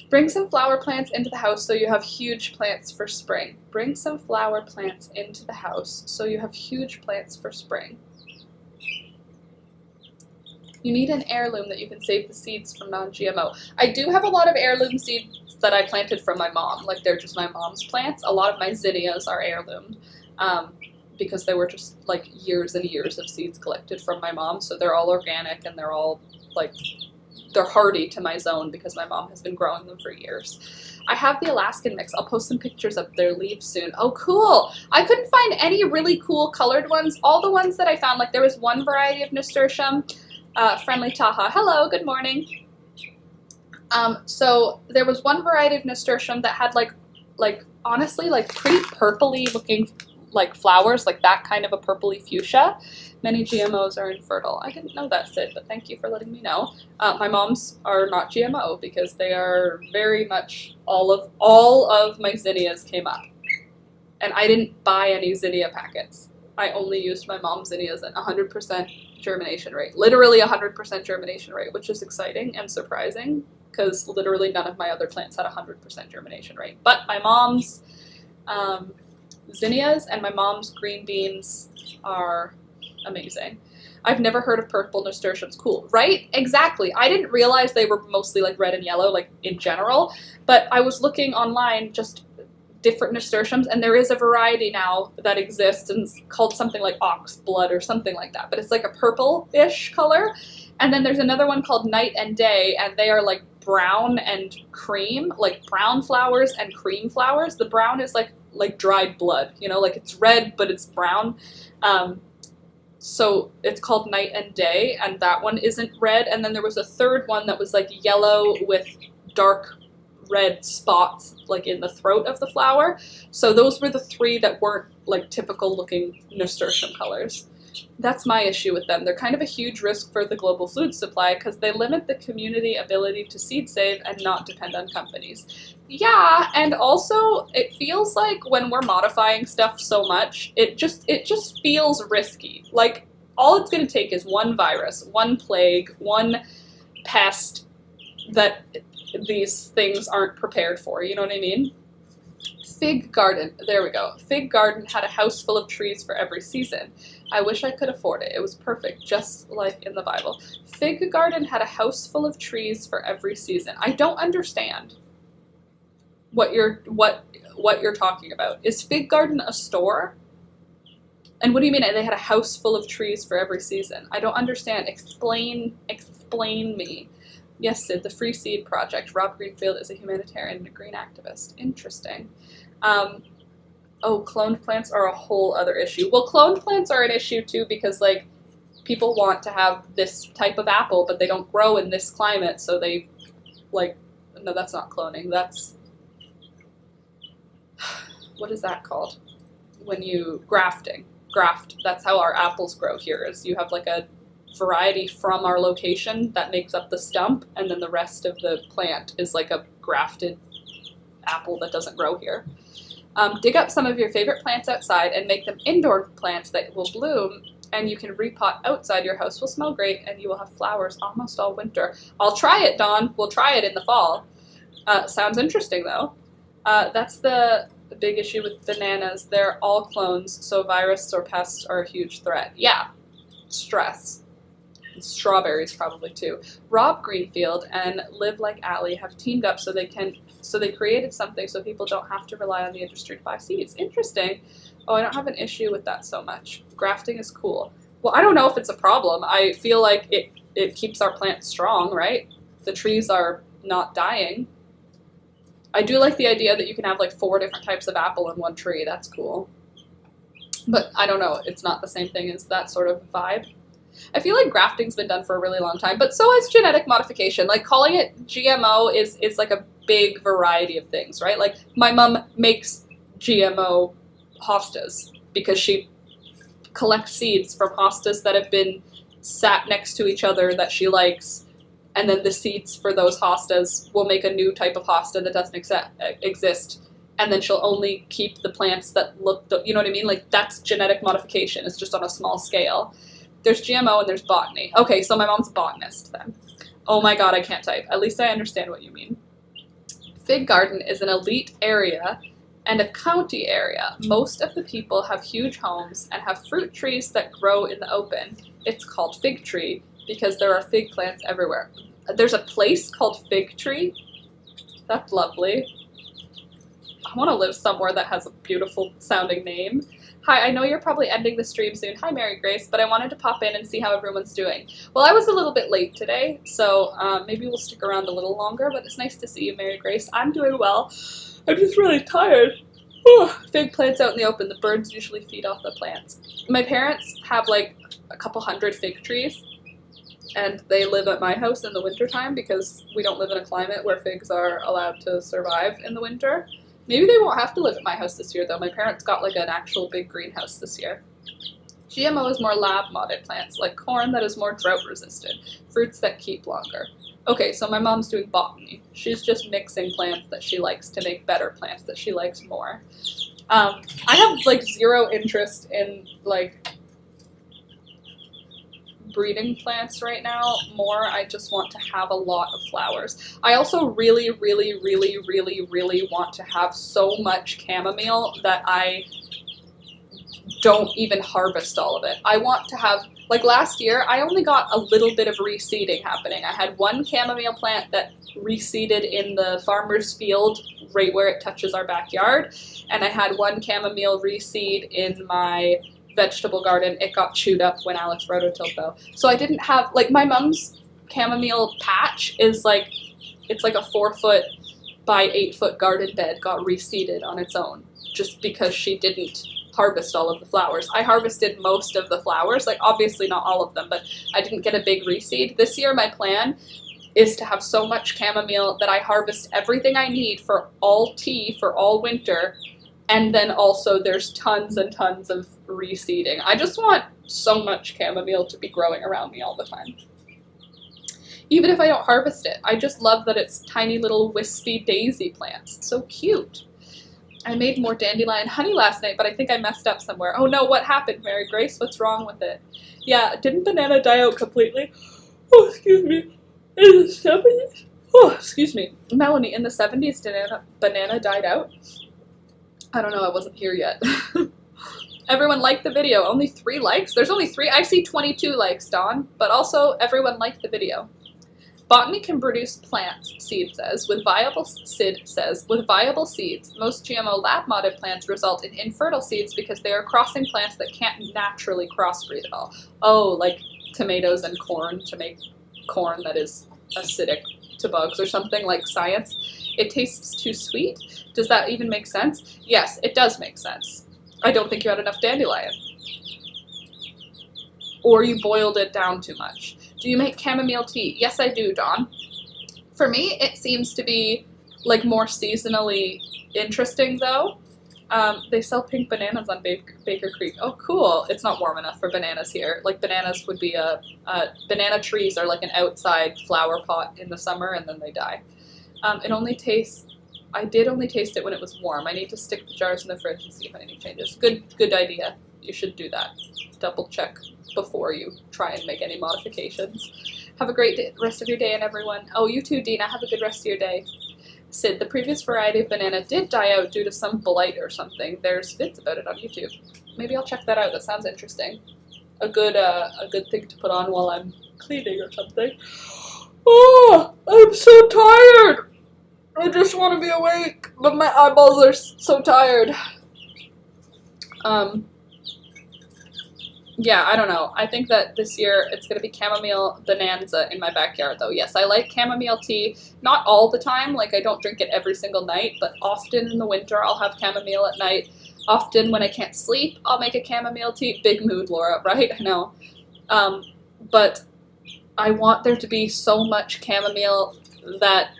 Bring some flower plants into the house so you have huge plants for spring. Bring some flower plants into the house so you have huge plants for spring. You need an heirloom that you can save the seeds from non-GMO. I do have a lot of heirloom seeds that I planted from my mom. Like, they're just my mom's plants. A lot of my zinnias are heirloomed because they were just like years and years of seeds collected from my mom. So they're all organic and they're all like, they're hardy to my zone because my mom has been growing them for years. I have the Alaskan mix. I'll post some pictures of their leaves soon. Oh, cool. I couldn't find any really cool colored ones. All the ones that I found, like there was one variety of nasturtium, Friendly Taha. Hello, good morning. So there was one variety of nasturtium that had like honestly, like pretty purpley looking like flowers, like that kind of a purpley fuchsia. Many GMOs are infertile. I didn't know that, Sid, but thank you for letting me know. My mom's are not GMO because they are very much, all of my zinnias came up. And I didn't buy any zinnia packets. I only used my mom's zinnias at 100% germination rate. Literally 100% germination rate, which is exciting and surprising because literally none of my other plants had 100% germination rate. But my mom's zinnias and my mom's green beans are amazing. I've never heard of purple nasturtiums. Cool, right? Exactly. I didn't realize they were mostly like red and yellow, like in general, but I was looking online just different nasturtiums, and there is a variety now that exists and it's called something like ox blood or something like that, but it's like a purple-ish color. And then there's another one called Night and Day, and they are like brown and cream, like brown flowers and cream flowers. The brown is like dried blood, you know, like it's red but it's brown. So it's called Night and Day, and that one isn't red. And then there was a third one that was like yellow with dark red spots like in the throat of the flower. So those were the 3 that weren't like typical looking nasturtium colors. That's my issue with them. They're kind of a huge risk for the global food supply because they limit the community ability to seed save and not depend on companies. Yeah, and also it feels like when we're modifying stuff so much, it just feels risky. Like all it's going to take is one virus, one plague, one pest that these things aren't prepared for, you know what I mean? Fig garden, there we go. Fig garden had a house full of trees for every season. I wish I could afford it. It was perfect, just like in the Bible. Fig garden had a house full of trees for every season. I don't understand what you're talking about. Is Fig Garden a store? And what do you mean they had a house full of trees for every season? I don't understand. Explain me. Yes, Sid, the Free Seed Project. Rob Greenfield is a humanitarian and a green activist. Interesting. Oh, cloned plants are a whole other issue. Well, cloned plants are an issue too because like people want to have this type of apple, but they don't grow in this climate, so they like, no, that's not cloning. That's, what is that called? when you graft, that's how our apples grow here, is you have like a variety from our location that makes up the stump, and then the rest of the plant is like a grafted apple that doesn't grow here. Dig up some of your favorite plants outside and make them indoor plants that will bloom, and you can repot outside. Your house will smell great and you will have flowers almost all winter. I'll try it, Dawn. We'll try it in the fall. Sounds interesting though. That's the big issue with bananas. They're all clones, so viruses or pests are a huge threat. Yeah, stress. And strawberries probably too. Rob Greenfield and Live Like Allie have teamed up so they created something so people don't have to rely on the industry to buy seeds. Interesting. Oh, I don't have an issue with that so much. Grafting is cool. Well, I don't know if it's a problem. I feel like it keeps our plants strong, right? The trees are not dying. I do like the idea that you can have like 4 different types of apple in one tree. That's cool. But I don't know. It's not the same thing as that sort of vibe. I feel like grafting's been done for a really long time, but so is genetic modification. Like calling it GMO is like a big variety of things, right? Like my mom makes GMO hostas because she collects seeds from hostas that have been sat next to each other that she likes, and then the seeds for those hostas will make a new type of hosta that doesn't exist, and then she'll only keep the plants that look, you know what I mean? Like that's genetic modification. It's just on a small scale. There's GMO and there's botany. Okay, so my mom's a botanist then. Oh my god, I can't type. At least I understand what you mean. Fig Garden is an elite area and a county area. Most of the people have huge homes and have fruit trees that grow in the open. It's called Fig Tree because there are fig plants everywhere. There's a place called Fig Tree? That's lovely. I want to live somewhere that has a beautiful sounding name. Hi, I know you're probably ending the stream soon. Hi, Mary Grace, but I wanted to pop in and see how everyone's doing. Well, I was a little bit late today, so maybe we'll stick around a little longer, but it's nice to see you, Mary Grace. I'm doing well. I'm just really tired. Fig plants out in the open. The birds usually feed off the plants. My parents have like a couple hundred fig trees, and they live at my house in the wintertime because we don't live in a climate where figs are allowed to survive in the winter. Maybe they won't have to live at my house this year, though. My parents got like an actual big greenhouse this year. GMO is more lab-modded plants, like corn that is more drought-resistant, fruits that keep longer. Okay, so my mom's doing botany. She's just mixing plants that she likes to make better plants that she likes more. I have like zero interest in like breeding plants right now. More, I just want to have a lot of flowers. I also really, really, really, really, really want to have so much chamomile that I don't even harvest all of it. I want to have, like last year, I only got a little bit of reseeding happening. I had one chamomile plant that reseeded in the farmer's field right where it touches our backyard, and I had one chamomile reseed in my vegetable garden. It got chewed up when Alex rototilled though. So I didn't have, like my mom's chamomile patch is like, it's like a 4-foot by 8-foot garden bed got reseeded on its own just because she didn't harvest all of the flowers. I harvested most of the flowers, like obviously not all of them, but I didn't get a big reseed. This year my plan is to have so much chamomile that I harvest everything I need for all tea for all winter. And then also there's tons and tons of reseeding. I just want so much chamomile to be growing around me all the time. Even if I don't harvest it. I just love that it's tiny little wispy daisy plants. So cute. I made more dandelion honey last night, but I think I messed up somewhere. Oh no, what happened, Mary Grace? What's wrong with it? Yeah, didn't banana die out completely? Oh, excuse me. In the 70s? Oh, excuse me. Melanie, in the 70s, banana died out? I don't know, I wasn't here yet. Everyone liked the video. Only 3 likes? There's only 3? I see 22 likes, Dawn. But also, everyone liked the video. Botany can produce plants, Sid says, with viable seeds. Most GMO lab-modded plants result in infertile seeds because they are crossing plants that can't naturally crossbreed at all. Oh, like tomatoes and corn to make corn that is acidic to bugs or something, like science. It tastes too sweet? Does that even make sense? Yes, it does make sense. I don't think you had enough dandelion. Or you boiled it down too much. Do you make chamomile tea? Yes, I do, Dawn. For me, it seems to be like more seasonally interesting though. They sell pink bananas on Baker Creek. Oh, cool. It's not warm enough for bananas here. Like, bananas would be banana trees are like an outside flower pot in the summer, and then they die. It only tastes, I did only taste it when it was warm. I need to stick the jars in the fridge and see if anything changes. Good idea. You should do that. Double check before you try and make any modifications. Have a great rest of your day, and everyone. Oh, you too, Dina. Have a good rest of your day. Sid, the previous variety of banana did die out due to some blight or something. There's vids about it on YouTube. Maybe I'll check that out. That sounds interesting. A good thing to put on while I'm cleaning or something. Oh, I'm so tired. I just want to be awake, but my eyeballs are so tired. Yeah, I don't know. I think that this year it's going to be chamomile bonanza in my backyard, though. Yes, I like chamomile tea. Not all the time. Like, I don't drink it every single night, but often in the winter I'll have chamomile at night. Often when I can't sleep, I'll make a chamomile tea. Big mood, Laura, right? I know. But I want there to be so much chamomile that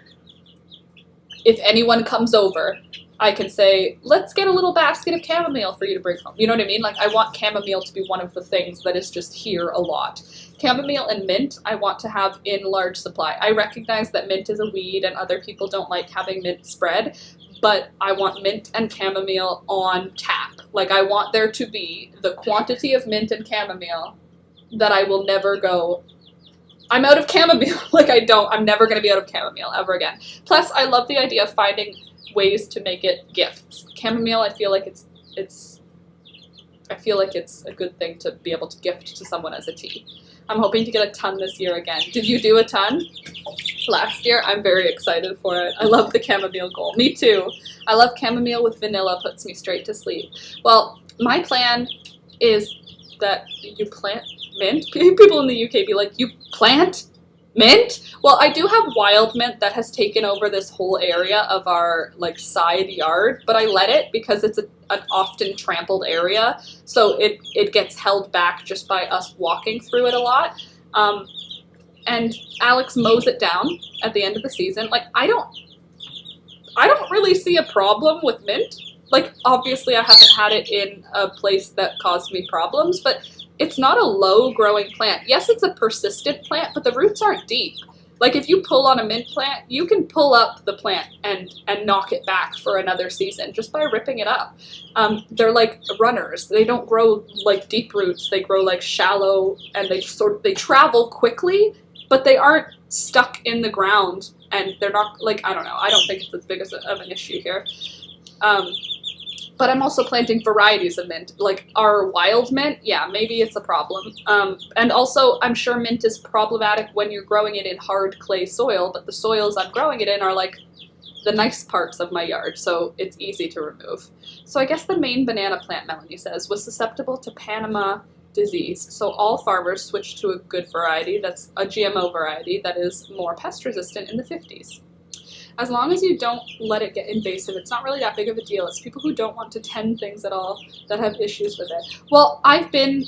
if anyone comes over, I can say, let's get a little basket of chamomile for you to bring home. You know what I mean? Like, I want chamomile to be one of the things that is just here a lot. Chamomile and mint, I want to have in large supply. I recognize that mint is a weed and other people don't like having mint spread, but I want mint and chamomile on tap. Like, I want there to be the quantity of mint and chamomile that I will never go, I'm out of chamomile. Like, I'm never going to be out of chamomile ever again. Plus, I love the idea of finding ways to make it gifts. Chamomile, I feel like it's a good thing to be able to gift to someone as a tea. I'm hoping to get a ton this year again. Did you do a ton last year? I'm very excited for it. I love the chamomile goal. Me too. I love chamomile with vanilla, puts me straight to sleep. Well, my plan is that you plant mint. People in the UK be like, you plant mint? Well, I do have wild mint that has taken over this whole area of our like side yard, but I let it because it's an often trampled area, so it gets held back just by us walking through it a lot. And Alex mows it down at the end of the season. Like, I don't really see a problem with mint. Like, obviously I haven't had it in a place that caused me problems, but it's not a low-growing plant. Yes, it's a persistent plant, but the roots aren't deep. Like, if you pull on a mint plant, you can pull up the plant and knock it back for another season just by ripping it up. They're like runners. They don't grow like deep roots. They grow like shallow, and they travel quickly, but they aren't stuck in the ground, and they're not, like, I don't know. I don't think it's as big of an issue here. But I'm also planting varieties of mint. Like, our wild mint, yeah, maybe it's a problem. And also, I'm sure mint is problematic when you're growing it in hard clay soil, but the soils I'm growing it in are, like, the nice parts of my yard, so it's easy to remove. So I guess the main banana plant, Melanie says, was susceptible to Panama disease, so all farmers switched to a good variety, that's a GMO variety, that is more pest resistant in the 50s. As long as you don't let it get invasive, it's not really that big of a deal. It's people who don't want to tend things at all that have issues with it. Well, I've been,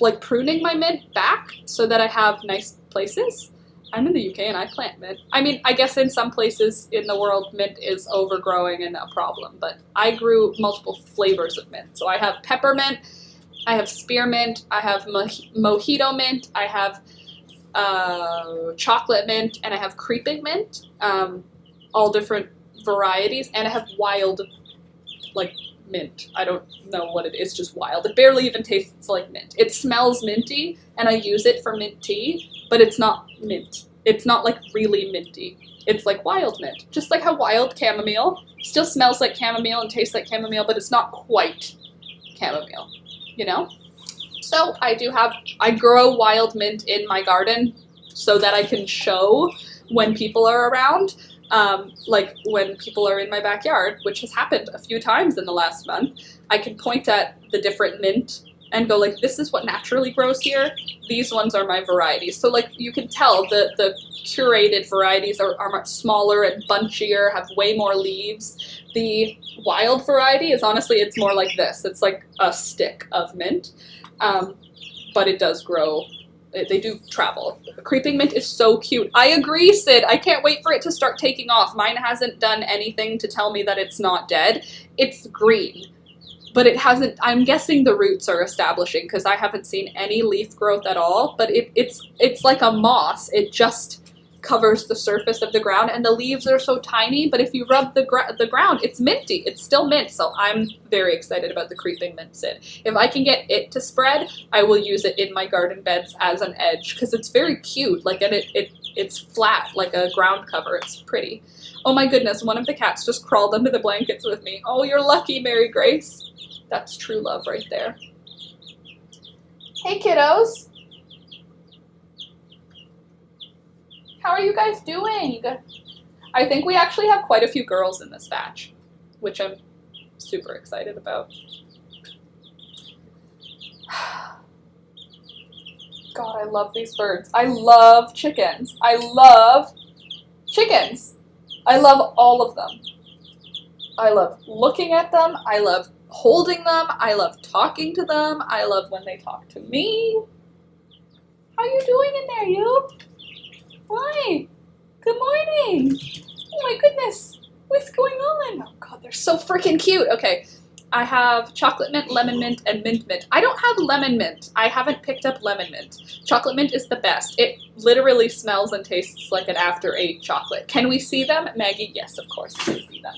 like, pruning my mint back so that I have nice places. I'm in the UK and I plant mint. I mean, I guess in some places in the world, mint is overgrowing and a problem, but I grew multiple flavors of mint. So I have peppermint, I have spearmint, I have mojito mint, I have chocolate mint, and I have creeping mint. All different varieties, and I have wild, like, mint. I don't know what it is, just wild. It barely even tastes like mint. It smells minty, and I use it for mint tea, but it's not mint. It's not, like, really minty. It's like wild mint. Just like how wild chamomile still smells like chamomile and tastes like chamomile, but it's not quite chamomile, you know? So I grow wild mint in my garden so that I can show when people are around. Like when people are in my backyard, which has happened a few times in the last month, I can point at the different mint and go like, this is what naturally grows here. These ones are my varieties. So like you can tell the curated varieties are much smaller and bunchier, have way more leaves. The wild variety is honestly, it's more like this. It's like a stick of mint, but it does grow they do travel. Creeping mint is so cute. I agree, Sid. I can't wait for it to start taking off. Mine hasn't done anything to tell me that it's not dead. It's green, but it hasn't. I'm guessing the roots are establishing because I haven't seen any leaf growth at all. But it's like a moss. It just covers the surface of the ground, and the leaves are so tiny, but if you rub the ground, it's minty. It's still mint, so I'm very excited about the creeping mint, Sid. If I can get it to spread, I will use it in my garden beds as an edge, because it's very cute, like, and it's flat, like a ground cover. It's pretty. Oh my goodness, one of the cats just crawled under the blankets with me. Oh, you're lucky, Mary Grace. That's true love right there. Hey, kiddos. How are you guys doing? I think we actually have quite a few girls in this batch, which I'm super excited about. God, I love these birds. I love chickens. I love chickens. I love all of them. I love looking at them. I love holding them. I love talking to them. I love when they talk to me. How you doing in there, you? Hi. Good morning. Oh my goodness. What's going on? Oh God, they're so freaking cute. Okay, I have chocolate mint, lemon mint, and mint mint. I don't have lemon mint. I haven't picked up lemon mint. Chocolate mint is the best. It literally smells and tastes like an after 8 chocolate. Can we see them? Maggie, yes, of course we can see them.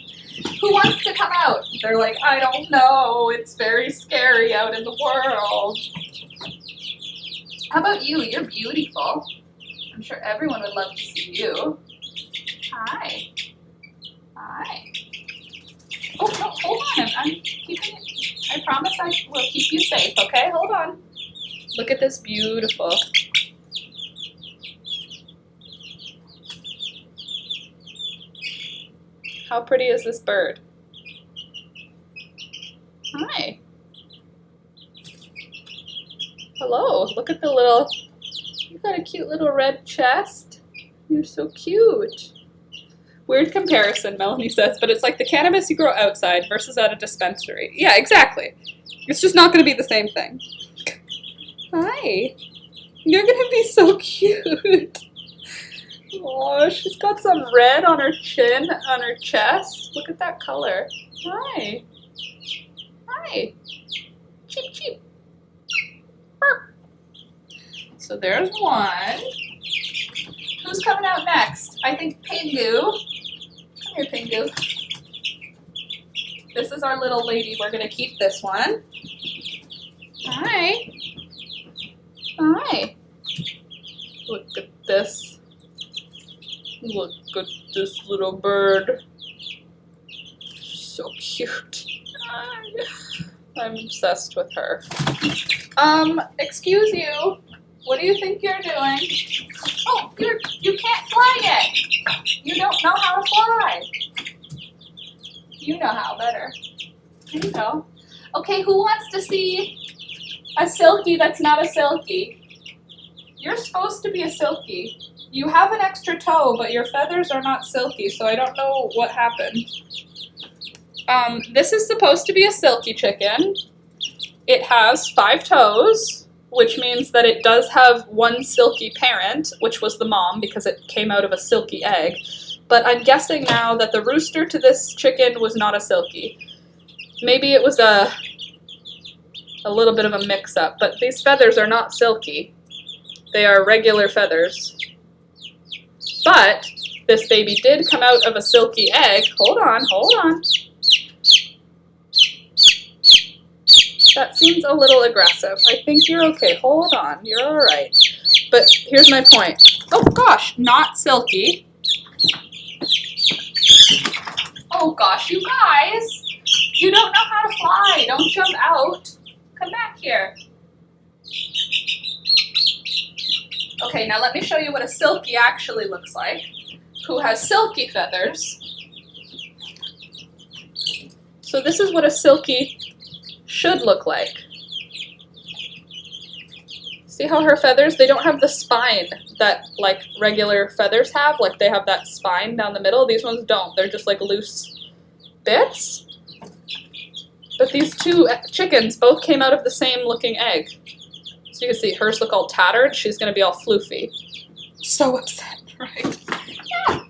Who wants to come out? They're like, I don't know. It's very scary out in the world. How about you? You're beautiful. I'm sure everyone would love to see you. Hi. Hi. Oh, no, hold on. I'm keeping it. I promise I will keep you safe, okay? Hold on. Look at this beautiful. How pretty is this bird? Hi. Hello. Look at the little... You got a cute little red chest. You're so cute. Weird comparison, Melanie says, but it's like the cannabis you grow outside versus at a dispensary. Yeah, exactly. It's just not going to be the same thing. Hi. You're going to be so cute. Oh, she's got some red on her chin, on her chest. Look at that color. Hi. Hi. Cheep, cheep. Burp. So there's one. Who's coming out next? I think Pingu. Come here, Pingu. This is our little lady. We're going to keep this one. Hi. Hi. Look at this. Look at this little bird. So cute. I'm obsessed with her. Excuse you. What do you think you're doing? Oh, you can't fly yet. You don't know how to fly. You know how better. You know. Okay, who wants to see a silky that's not a silky? You're supposed to be a silky. You have an extra toe, but your feathers are not silky, so I don't know what happened. This is supposed to be a silky chicken. It has 5 toes, which means that it does have one silky parent, which was the mom because it came out of a silky egg. But I'm guessing now that the rooster to this chicken was not a silky. Maybe it was a little bit of a mix-up, but these feathers are not silky. They are regular feathers. But this baby did come out of a silky egg. Hold on, hold on. That seems a little aggressive. I think you're okay. Hold on. You're all right. But here's my point. Oh, gosh. Not silky. Oh, gosh, you guys. You don't know how to fly. Don't jump out. Come back here. Okay, now let me show you what a silky actually looks like. Who has silky feathers. So this is what a silky should look like. See how her feathers, they don't have the spine that like regular feathers have, like they have that spine down the middle. These ones don't, they're just like loose bits. But these two chickens both came out of the same looking egg. So you can see hers look all tattered. She's going to be all floofy. So upset, right? Yeah.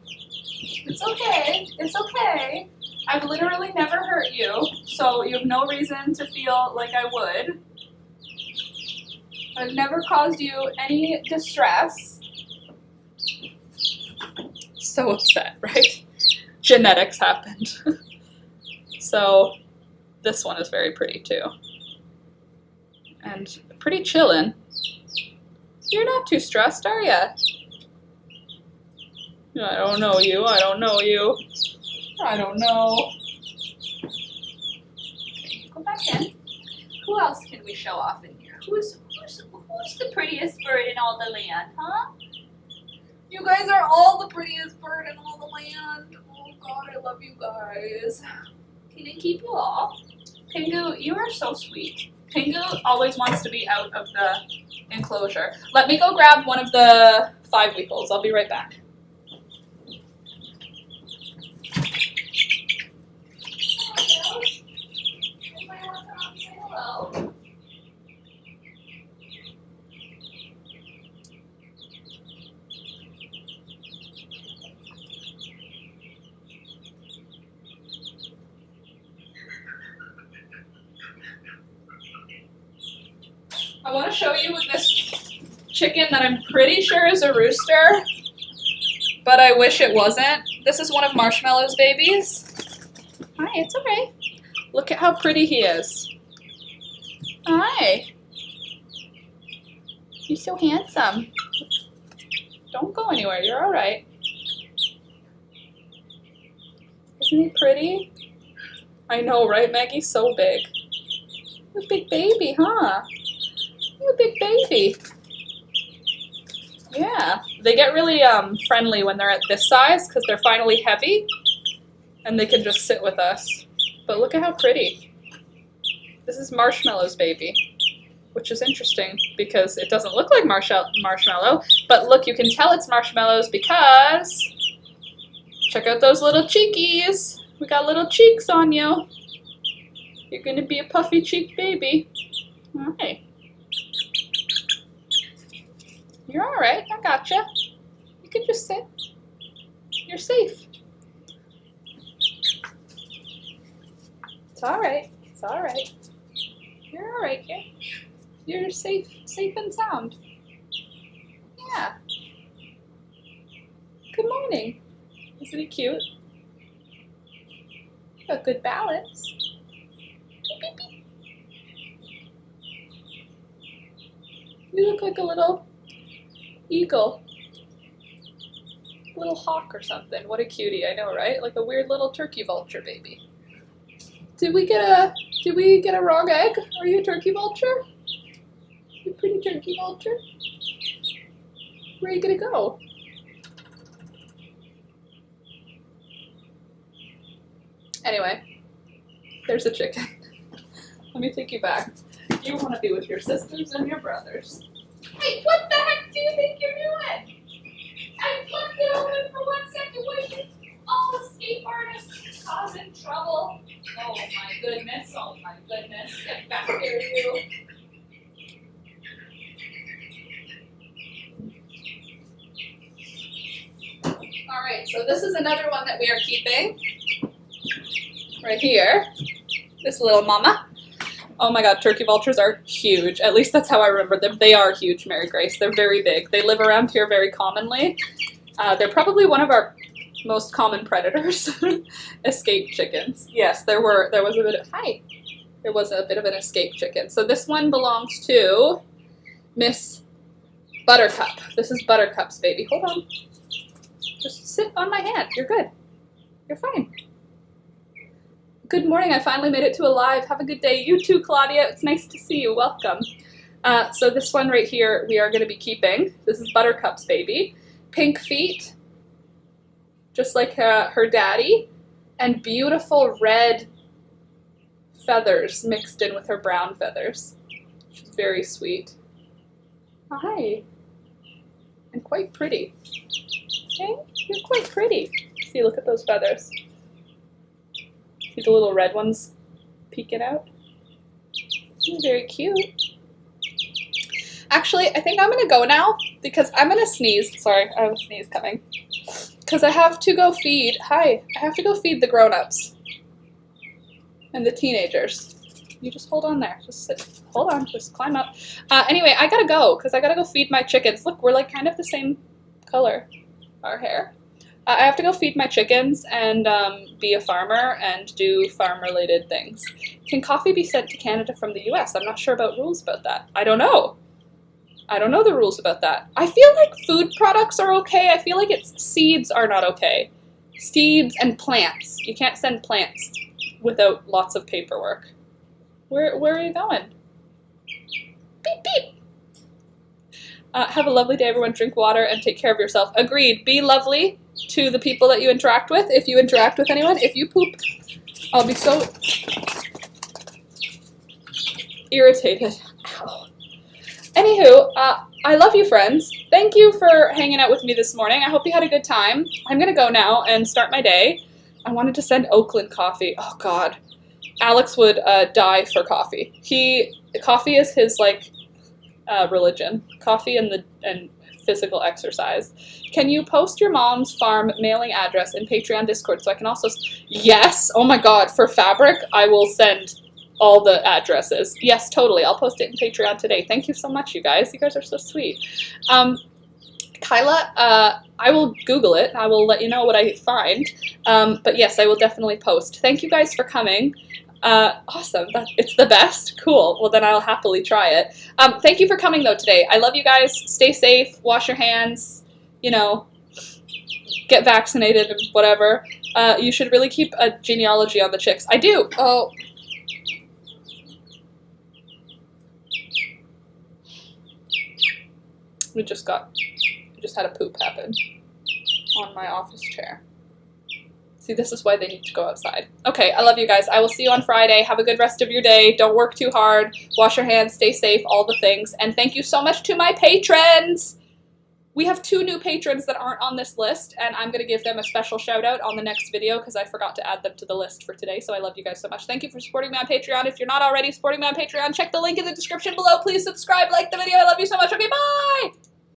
It's okay. It's okay. I've literally never hurt you, so you have no reason to feel like I would. I've never caused you any distress. So upset, right? Genetics happened. So this one is very pretty too. And pretty chillin'. You're not too stressed, are ya? I don't know you, I don't know you. I don't know. Okay, go back in. Who else can we show off in here? Who's the prettiest bird in all the land, huh? You guys are all the prettiest bird in all the land. Oh God, I love you guys. Can I keep you all? Pingu, you are so sweet. Pingu always wants to be out of the enclosure. Let me go grab one of the 5-week-olds. I'll be right back. Hello. I want to show you this chicken that I'm pretty sure is a rooster, but I wish it wasn't. This is one of Marshmallow's babies. Hi, it's okay. Look at how pretty he is. Hi. You're so handsome. Don't go anywhere, you're all right. Isn't he pretty? I know, right, Maggie? So big. You're a big baby, huh? You're a big baby. Yeah, they get really friendly when they're at this size because they're finally heavy and they can just sit with us. But look at how pretty. This is Marshmallow's baby, which is interesting because it doesn't look like marshmallow, but look, you can tell it's Marshmallow's because check out those little cheekies. We got little cheeks on you. You're going to be a puffy cheeked baby. All right. You're all right. I gotcha. You can just sit. You're safe. It's all right. It's all right. You're all right here. You're safe and sound. Yeah. Good morning. Isn't he cute? Got good balance. Beep, beep, beep. You look like a little eagle. Little hawk or something. What a cutie, I know, right? Like a weird little turkey vulture baby. Did we get a wrong egg? Are you a turkey vulture? You pretty turkey vulture? Where are you gonna go? Anyway, there's a chicken. Let me take you back. You want to be with your sisters and your brothers. Hey, what the heck do you think you're doing? I left it open for 1 second. What are you, all escape artists causing trouble? Oh my goodness, oh my goodness. Get back here, you. Alright, so this is another one that we are keeping. Right here. This little mama. Oh my god, turkey vultures are huge. At least that's how I remember them. They are huge, Mary Grace. They're very big. They live around here very commonly. They're probably one of our most common predators. Escape chickens. Yes, there was a bit of, hi. There was a bit of an escape chicken. So this one belongs to Miss Buttercup. This is Buttercup's baby. Hold on. Just sit on my hand. You're good. You're fine. Good morning. I finally made it to a live. Have a good day. You too, Claudia. It's nice to see you. Welcome. So this one right here we are going to be keeping. This is Buttercup's baby. Pink feet, just like her daddy, and beautiful red feathers mixed in with her brown feathers. She's very sweet. Hi. And quite pretty. Okay? You're quite pretty. See, look at those feathers. See the little red ones peeking out? You're very cute. Actually, I think I'm gonna go now because I'm gonna sneeze. Sorry, I have a sneeze coming. Because I have to go feed, I have to go feed the grown-ups and the teenagers. You just hold on there. Just sit, hold on, just climb up. Anyway, I gotta go because I gotta go feed my chickens. Look, we're like kind of the same color, our hair. I have to go feed my chickens and be a farmer and do farm-related things. Can coffee be sent to Canada from the US? I'm not sure about rules about that. I don't know. I don't know the rules about that. I feel like food products are okay. I feel like it's seeds are not okay. Seeds and plants. You can't send plants without lots of paperwork. Where are you going? Beep, beep. Have a lovely day, everyone. Drink water and take care of yourself. Agreed. Be lovely to the people that you interact with. If you interact with anyone, if you poop, I'll be so irritated. Ow. Anywho, I love you, friends. Thank you for hanging out with me this morning. I hope you had a good time. I'm going to go now and start my day. I wanted to send Oakland coffee. Oh, God. Alex would die for coffee. Coffee is his, like, religion. Coffee and physical exercise. Can you post your mom's farm mailing address in Patreon Discord so I can also... Yes! Oh, my God. For fabric, I will send all the addresses. Yes, totally. I'll post it in Patreon today. Thank you so much, you guys. You guys are so sweet. Kyla, I will Google it. I will let you know what I find. But yes, I will definitely post. Thank you guys for coming. Awesome. It's the best. Cool. Well, then I'll happily try it. Thank you for coming, though, today. I love you guys. Stay safe. Wash your hands. You know, get vaccinated and whatever. You should really keep a genealogy on the chicks. I do. Oh. We just had a poop happen on my office chair. See, this is why they need to go outside. Okay, I love you guys. I will see you on Friday. Have a good rest of your day. Don't work too hard. Wash your hands. Stay safe. All the things. And thank you so much to my patrons. We have 2 new patrons that aren't on this list, and I'm going to give them a special shout out on the next video because I forgot to add them to the list for today, so I love you guys so much. Thank you for supporting me on Patreon. If you're not already supporting me on Patreon, check the link in the description below. Please subscribe, like the video. I love you so much. Okay, bye!